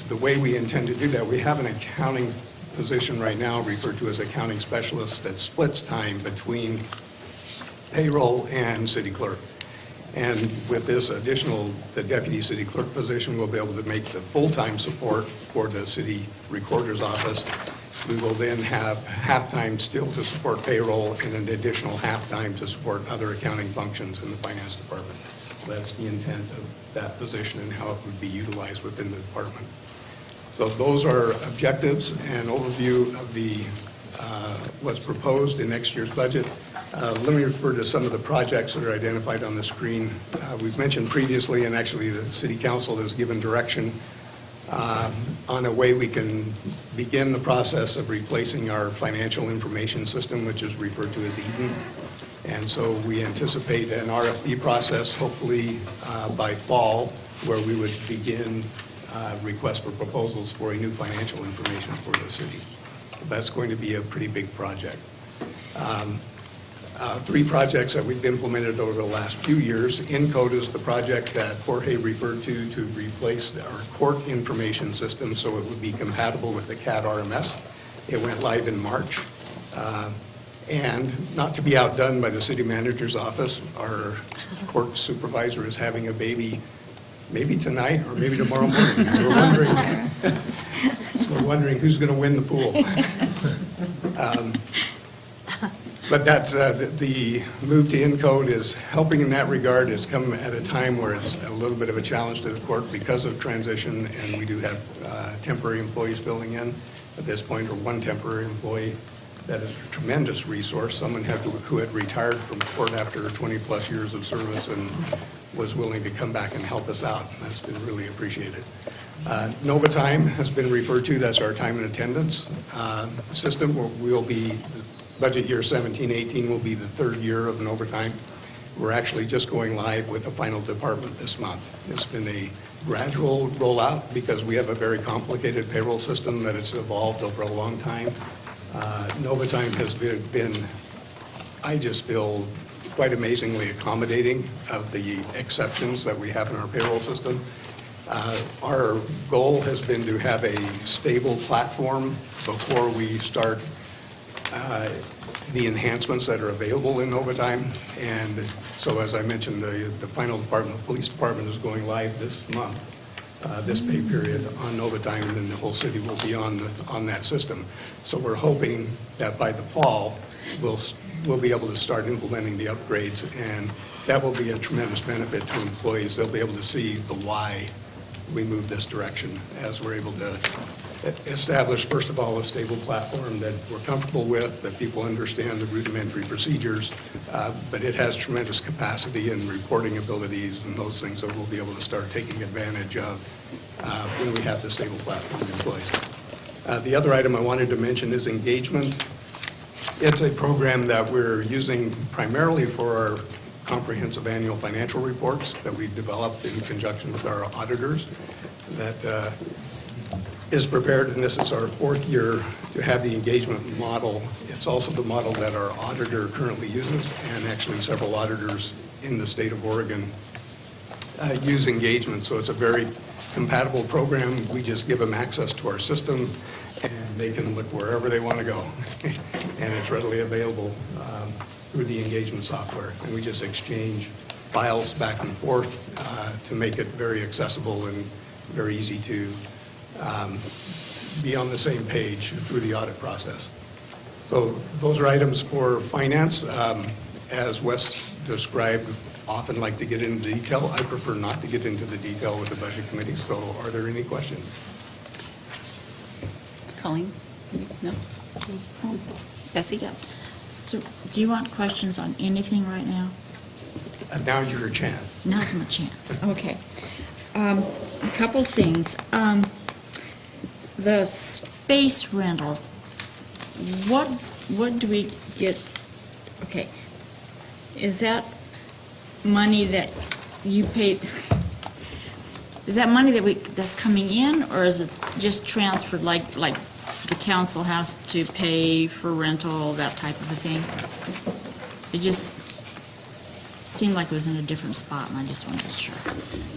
The way we intend to do that, we have an accounting position right now referred to as accounting specialist that splits time between payroll and city clerk. And with this additional, the deputy city clerk position, we'll be able to make the full-time support for the city recorder's office. We will then have half-time still to support payroll and an additional half-time to support other accounting functions in the finance department. So that's the intent of that position and how it would be utilized within the department. So those are objectives and overview of the what's proposed in next year's budget. Let me refer to some of the projects that are identified on the screen. We've mentioned previously, and actually the City Council has given direction on a way we can begin the process of replacing our financial information system, which is referred to as Eden. And so we anticipate an RFP process, hopefully by fall, where we would begin requests for proposals for a new financial information for the city. That's going to be a pretty big project. 3 projects that we've implemented over the last few years. Encode is the project that Jorge referred to replace our court information system so it would be compatible with the CAD RMS. It went live in March. And not to be outdone by the city manager's office, our court supervisor is having a baby maybe tonight or maybe tomorrow morning. We're wondering who's going to win the pool. But that's the move to Encode is helping in that regard. It's come at a time where it's a little bit of a challenge to the court because of transition, and we do have temporary employees filling in at this point, or one temporary employee. that is a tremendous resource. Someone who had retired from court after 20-plus years of service and was willing to come back and help us out. That's been really appreciated. Nova Time has been referred to. That's our time and attendance system. We'll be, budget year 17-18 will be the third year of Nova Time. We're actually just going live with the final department this month. It's been a gradual rollout because we have a very complicated payroll system that has evolved over a long time. Nova Time has been, I just feel, quite amazingly accommodating of the exceptions that we have in our payroll system. Our goal has been to have a stable platform before we start the enhancements that are available in Nova Time. And so, as I mentioned, the final department, the police department, is going live this month, this pay period on Nova Time, and then the whole city will be on that system. So we're hoping that by the fall, we'll be able to start implementing the upgrades, and that will be a tremendous benefit to employees. They'll be able to see the why we move this direction, as we're able to establish, first of all, a stable platform that we're comfortable with, that people understand the rudimentary procedures, but it has tremendous capacity and reporting abilities and those things that we'll be able to start taking advantage of when we have the stable platform in place. The other item I wanted to mention is engagement. It's a program that we're using primarily for our comprehensive annual financial reports that we've developed in conjunction with our auditors that is prepared, and this is our fourth year to have the engagement model. It's also the model that our auditor currently uses, and actually several auditors in the state of Oregon use engagement. So it's a very compatible program. We just give them access to our system, and they can look wherever they want to go. And it's readily available through the engagement software. And we just exchange files back and forth to make it very accessible and very easy to be on the same page through the audit process. So those are items for finance. As Wes described, often like to get into detail. I prefer not to get into the detail with the budget committee. So are there any questions? Colleen? No? Bessie? Yeah. So do you want questions on anything right now? Now's your chance. Now's my chance. Okay. A couple things. The space rental, what do we get? Okay. Is that money that you paid? Is that money that's coming in, or is it just transferred like the council has to pay for rental, that type of a thing? It just seemed like it was in a different spot, and I just wanted to be sure.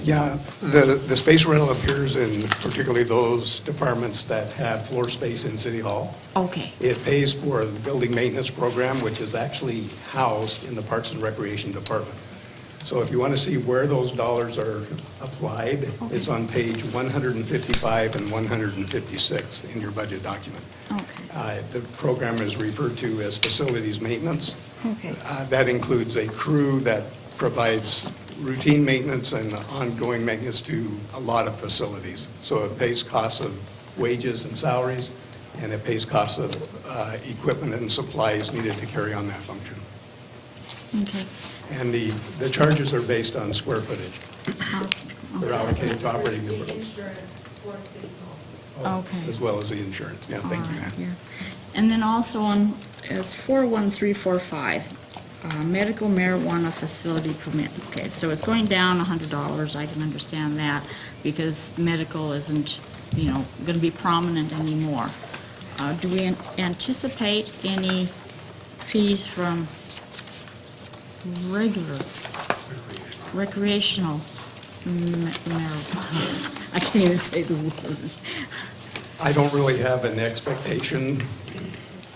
Yeah, the space rental appears in particularly those departments that have floor space in City Hall. Okay. It pays for the building maintenance program, which is actually housed in the Parks and Recreation Department. So if you want to see where those dollars are applied, it's on page 155 and 156 in your budget document. Okay. The program is referred to as facilities maintenance. Okay. That includes a crew that provides routine maintenance and ongoing maintenance to a lot of facilities. So it pays costs of wages and salaries, and it pays costs of equipment and supplies needed to carry on that function. Okay. And the charges are based on square footage. They're allocated to operating The department, insurance for City Hall. Okay. as well as the insurance. Yeah, thank you, All right, ma'am. yeah. And then also on, it's 41345, medical marijuana facility permit. Okay, so it's going down $100, I can understand that, because medical isn't, going to be prominent anymore. Do we anticipate any fees from recreational marijuana? I can't even say the word. I don't really have an expectation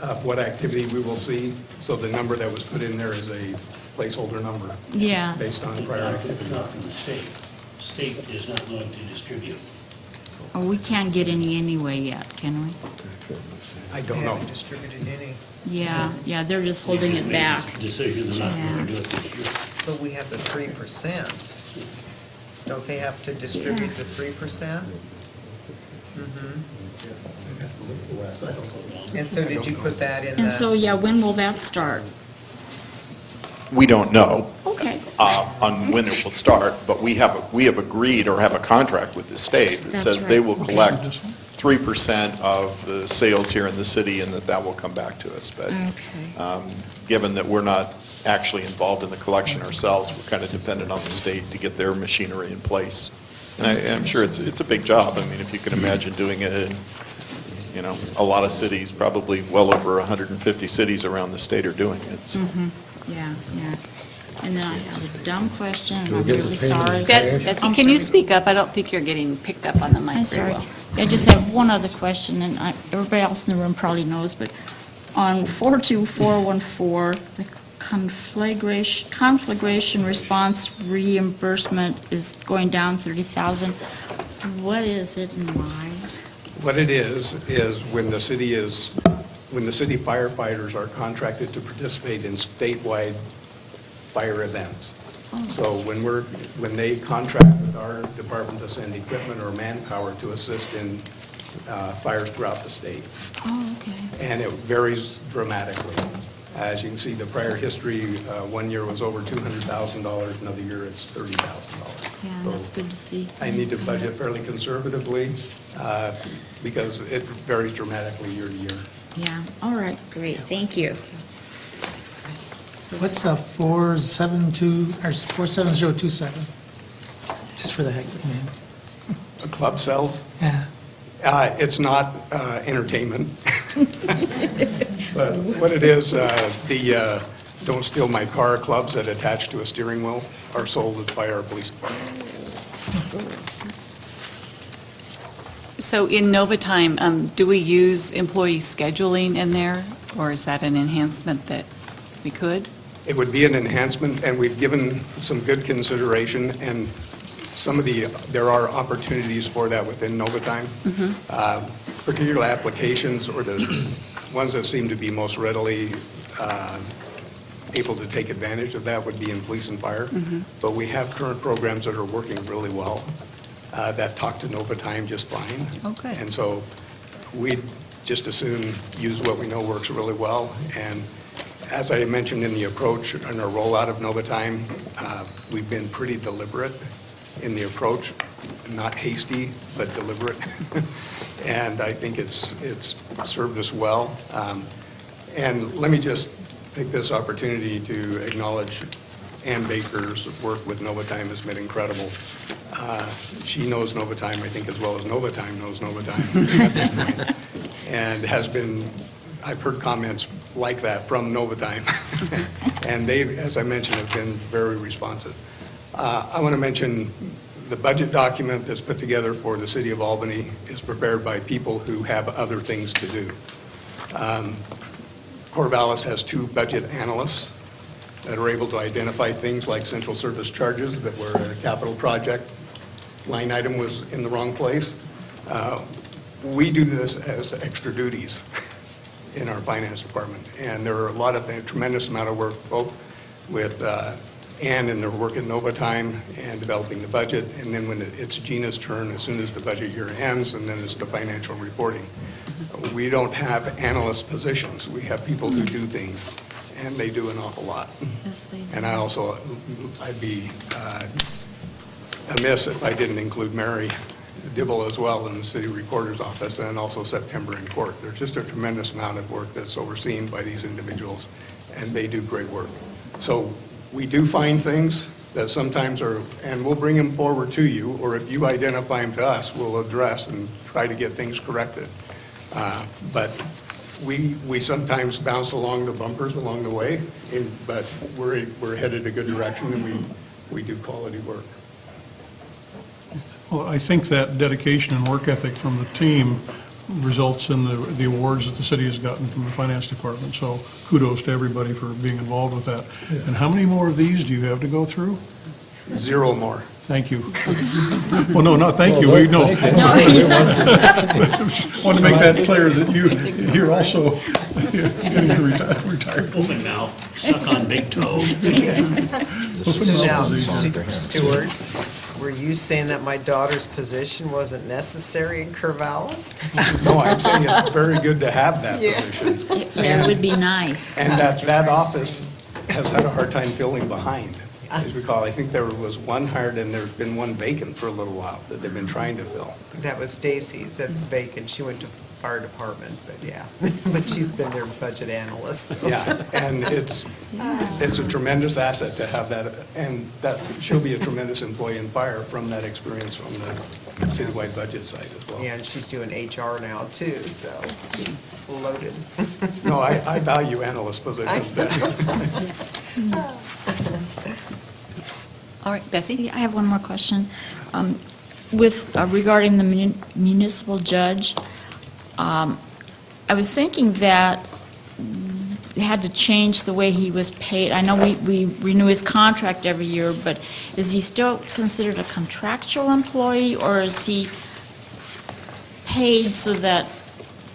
of what activity we will see, so the number that was put in there is a placeholder number. Yes. Based on prior It's activity. not from the state. The state is not going to distribute. Oh, we can't get any anyway yet, can we? I They don't know. haven't distributed any, Yeah, they're just holding They just it made a back. Decision they're not going to do it this year. but we have the 3%. Don't they have to distribute the 3%? the rest, I don't know. And so did you put that in And so, the, yeah, when will that start? We don't know Okay. on when it will start, but we have agreed or have a contract with the state that That's says they right. will Okay. collect 3% of the sales here in the city and that will come back to us. But Okay. given that we're not actually involved in the collection ourselves, we're kind of dependent on the state to get their machinery in place. And I'm sure it's a big job. I mean, if you can imagine doing it in, a lot of cities, probably well over 150 cities around the state are doing it. So. Yeah, yeah. And then I have a dumb question, and Do we I'm get the really payment sorry. in cash? Betsy, I'm can you sorry. speak up? I don't think you're getting picked up on the mic I'm very sorry. well. I just have one other question, and everybody else in the room probably knows, but on 42414, the conflagration response reimbursement is going down 30,000. What is it and why? What it is when the city firefighters are contracted to participate in statewide fire events. So when they contract with our department to send equipment or manpower to assist in fires throughout the state. Oh, okay. And it varies dramatically. As you can see, the prior history, one year was over $200,000, another year it's $30,000. Yeah, that's good to see. I need to budget fairly conservatively because it varies dramatically year to year. Yeah, all right, great, thank you. So What's 472, or 47027? Just for the heck of it, man. The club sells? Yeah. It's not entertainment. But what it is, the Don't Steal My Car clubs that attach to a steering wheel are sold by our police department. So in Novatime, do we use employee scheduling in there, or is that an enhancement that we could? It would be an enhancement, and we've given some good consideration, and there are opportunities for that within Novatime. Particular applications, or the ones that seem to be most readily able to take advantage of that would be in police and fire. But we have current programs that are working really well, that talk to Novatime just fine. Okay. And so we'd just as soon use what we know works really well. And as I mentioned in the approach and our rollout of Novatime, we've been pretty deliberate in the approach, not hasty, but deliberate. And I think it's served us well. And let me just take this opportunity to acknowledge Ann Baker's work with Novatime has been incredible. She knows Novatime, I think, as well as Novatime knows Novatime at this point. And has been, I've heard comments like that from Novatime. And they, as I mentioned, have been very responsive. I want to mention the budget document that's put together for the city of Albany is prepared by people who have other things to do. Corvallis has 2 budget analysts that are able to identify things like central service charges that were a capital project. Line item was in the wrong place. We do this as extra duties in our finance department. And there are a tremendous amount of work, both with Ann and their work at Novatime and developing the budget. And then when it's Gina's turn, as soon as the budget year ends, and then it's the financial reporting. We don't have analyst positions. We have people who do things, and they do an awful lot. Yes, they do. And I'd be amiss if I didn't include Mary Dibble as well in the city recorder's office, and also September in court. There's just a tremendous amount of work that's overseen by these individuals, and they do great work. So we do find things that sometimes and we'll bring them forward to you, or if you identify them to us, we'll address and try to get things corrected. But we sometimes bounce along the bumpers along the way, but we're headed a good direction, and we do quality work. Well, I think that dedication and work ethic from the team results in the awards that the city has gotten from the finance department. So kudos to everybody for being involved with that. And how many more of these do you have to go through? 0 more. Thank you. Well, no, not thank you. We know. Want to make that clear that you're also getting retired. Open mouth, suck on big toe. Now, Stuart. Were you saying that my daughter's position wasn't necessary in Corvallis? No, I'm saying it's very good to have that Yes. position. Yeah, it would be nice. And that office has had a hard time filling behind. As we recall, I think there was one hired and there's been one vacant for a little while that they've been trying to fill. That was Stacy's, that's vacant, she went to fire department, but yeah, but she's been their budget analyst. Yeah, and it's a tremendous asset to have that, and that, she'll be a tremendous employee in fire from that experience from the citywide budget side as well. Yeah, and she's doing HR now too, so she's loaded. No, I value analyst positions. All right, Bessie? I have one more question. With, regarding the municipal judge, I was thinking that they had to change the way he was paid. I know we renew his contract every year, but is he still considered a contractual employee, or is he paid so that,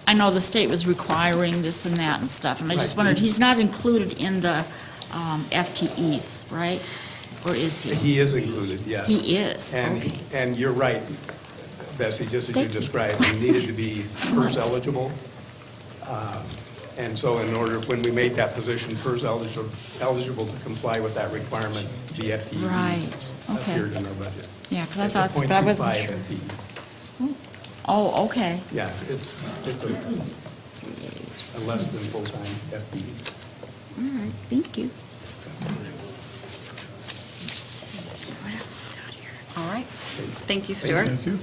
I know the state was requiring this and that and stuff, and I just Right. wondered, he's not included in the FTEs, right? Or is he? He is included, yes. He is, And, okay. and you're right, Bessie, just as you Thank you. described, he needed to be PERS eligible. And so in order, when we made that position PERS eligible to comply with that requirement, the FTE Right, okay. appeared in our budget. Yeah, because I It's a thought, but I wasn't 0.25 sure. FTE. Oh, okay. Yeah, it's a less than full-time FTE. All right, thank you. Let's see, what else we got here? All right. Thank you, Stuart. Thank you.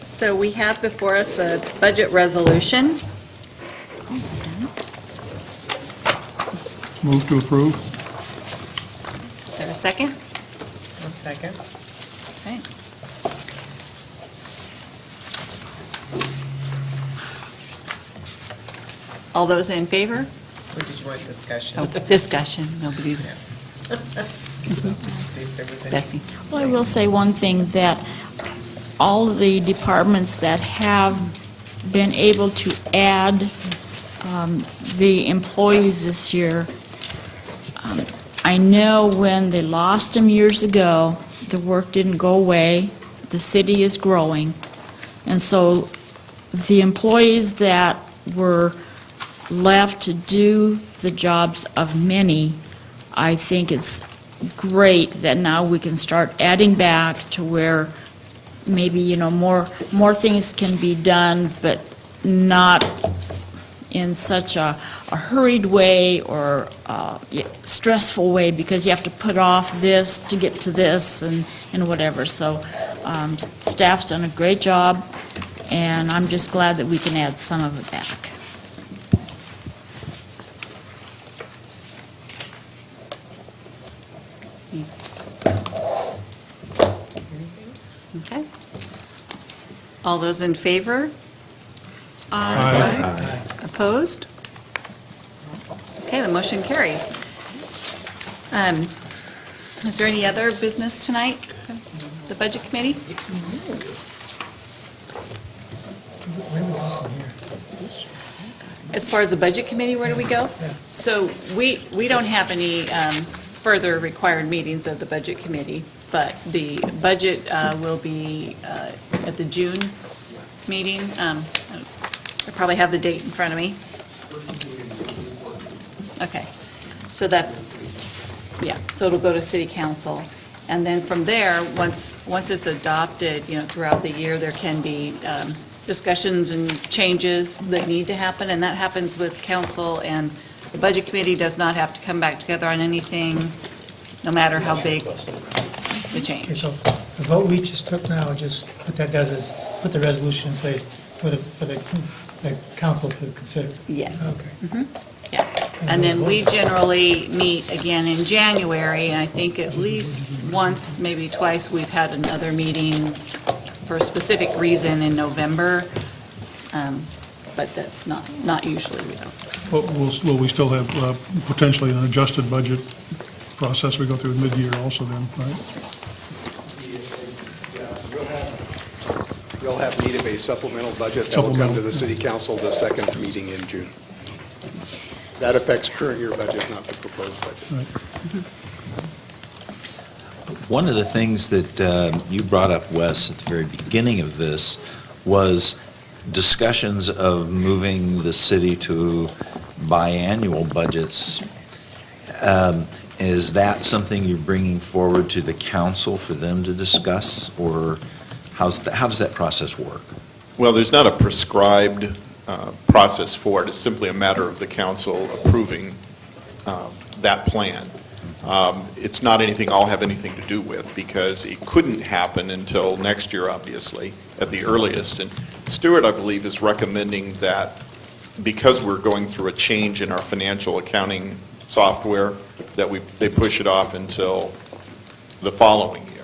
So we have before us a budget resolution. Move to approve. Is there a second? A second. Okay. All those in favor? Or did you want discussion? Oh, discussion, nobody's, See if there was any. Bessie. Well, I will say one thing, that all of the departments that have been able to add the employees this year, I know when they lost them years ago, the work didn't go away, the city is growing, and so the employees that were left to do the jobs of many, I think it's great that now we can start adding back to where maybe, you know, more things can be done, but not in such a hurried way or stressful way, because you have to put off this to get to this and whatever. So staff's done a great job, and I'm just glad that we can add some of it back. Okay. All those in favor? Aye. Opposed? Okay, the motion carries. Is there any other business tonight? The Budget Committee? As far as the Budget Committee, where do we go? So we don't have any further required meetings of the Budget Committee, but the budget will be at the June meeting. I probably have the date in front of me. Okay, so that's, yeah, so it'll go to City Council. And then from there, once it's adopted, you know, throughout the year, there can be discussions and changes that need to happen, and that happens with council, and the Budget Committee does not have to come back together on anything, no matter how big the change. Okay, so the vote we just took now, just what that does is put the resolution in place for the council to consider. Yes. Okay. Yeah, and then we generally meet again in January, and I think at least once, maybe twice, we've had another meeting for a specific reason in November, but that's not usually, we don't. But will we still have potentially an adjusted budget process we go through mid-year also then, right? We'll have need-based supplemental budget that will come to the city council the second meeting in June. that affects current year budget, not the proposed budget. One of the things that you brought up, Wes, at the very beginning of this was discussions of moving the city to biannual budgets. Is that something you're bringing forward to the council for them to discuss, or how does that process work? Well, there's not a prescribed process for it. It's simply a matter of the council approving that plan. It's not anything I'll have anything to do with, because it couldn't happen until next year, obviously, at the earliest. And Stuart, I believe, is recommending that because we're going through a change in our financial accounting software, that they push it off until the following year.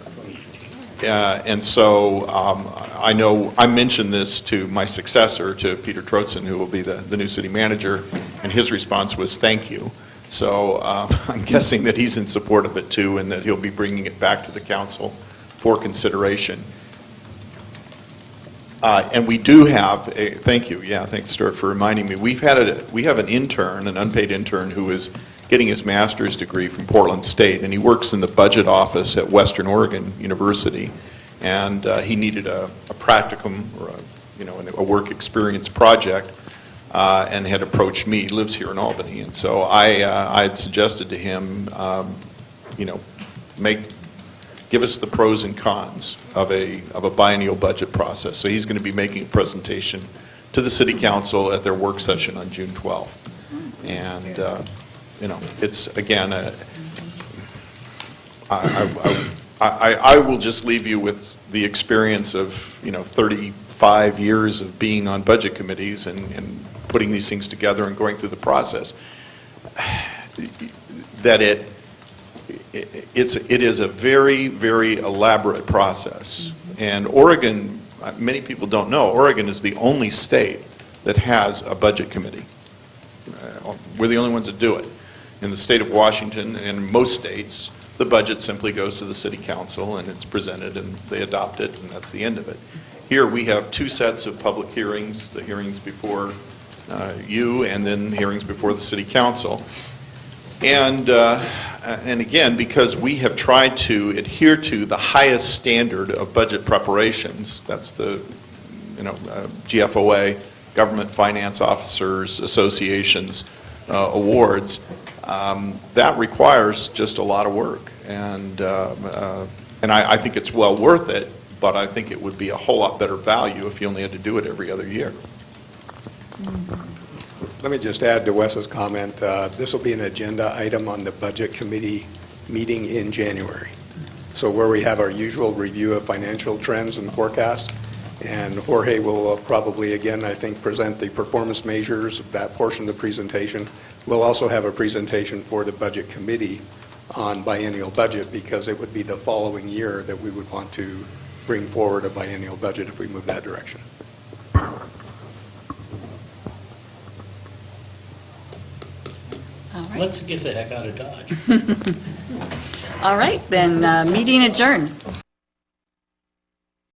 And so I know I mentioned this to my successor, to Peter Trotzen, who will be the new city manager, and his response was, thank you. So I'm guessing that he's in support of it too, and that he'll be bringing it back to the council for consideration. And we do have thank you, thanks Stuart for reminding me. We have an intern, an unpaid intern, who is getting his master's degree from Portland State, and he works in the budget office at Western Oregon University. And he needed a practicum, or a work experience project, and had approached me. He lives here in Albany, and so I had suggested to him, give us the pros and cons of a biennial budget process. So he's going to be making a presentation to the city council at their work session on June 12th. And it's again, I will just leave you with the experience of 35 years of being on budget committees and putting these things together and going through the process, that it is a very, very elaborate process. And Oregon, many people don't know, Oregon is the only state that has a budget committee. We're the only ones that do it. In the state of Washington and most states, the budget simply goes to the city council and it's presented and they adopt it, and that's the end of it. Here we have two sets of public hearings, the hearings before you, and then hearings before the city council. And again, because we have tried to adhere to the highest standard of budget preparations, that's the GFOA, Government Finance Officers Association's awards, that requires just a lot of work. And I think it's well worth it, but I think it would be a whole lot better value if you only had to do it every other year. Let me just add to Wes's comment. This will be an agenda item on the Budget Committee meeting in January. So where we have our usual review of financial trends and forecasts, and Jorge will probably, again, I think, present the performance measures of that portion of the presentation. We'll also have a presentation for the Budget Committee on biennial budget, because it would be the following year that we would want to bring forward a biennial budget if we move that direction. All right. Let's get the heck out of Dodge. All right, then, meeting adjourned.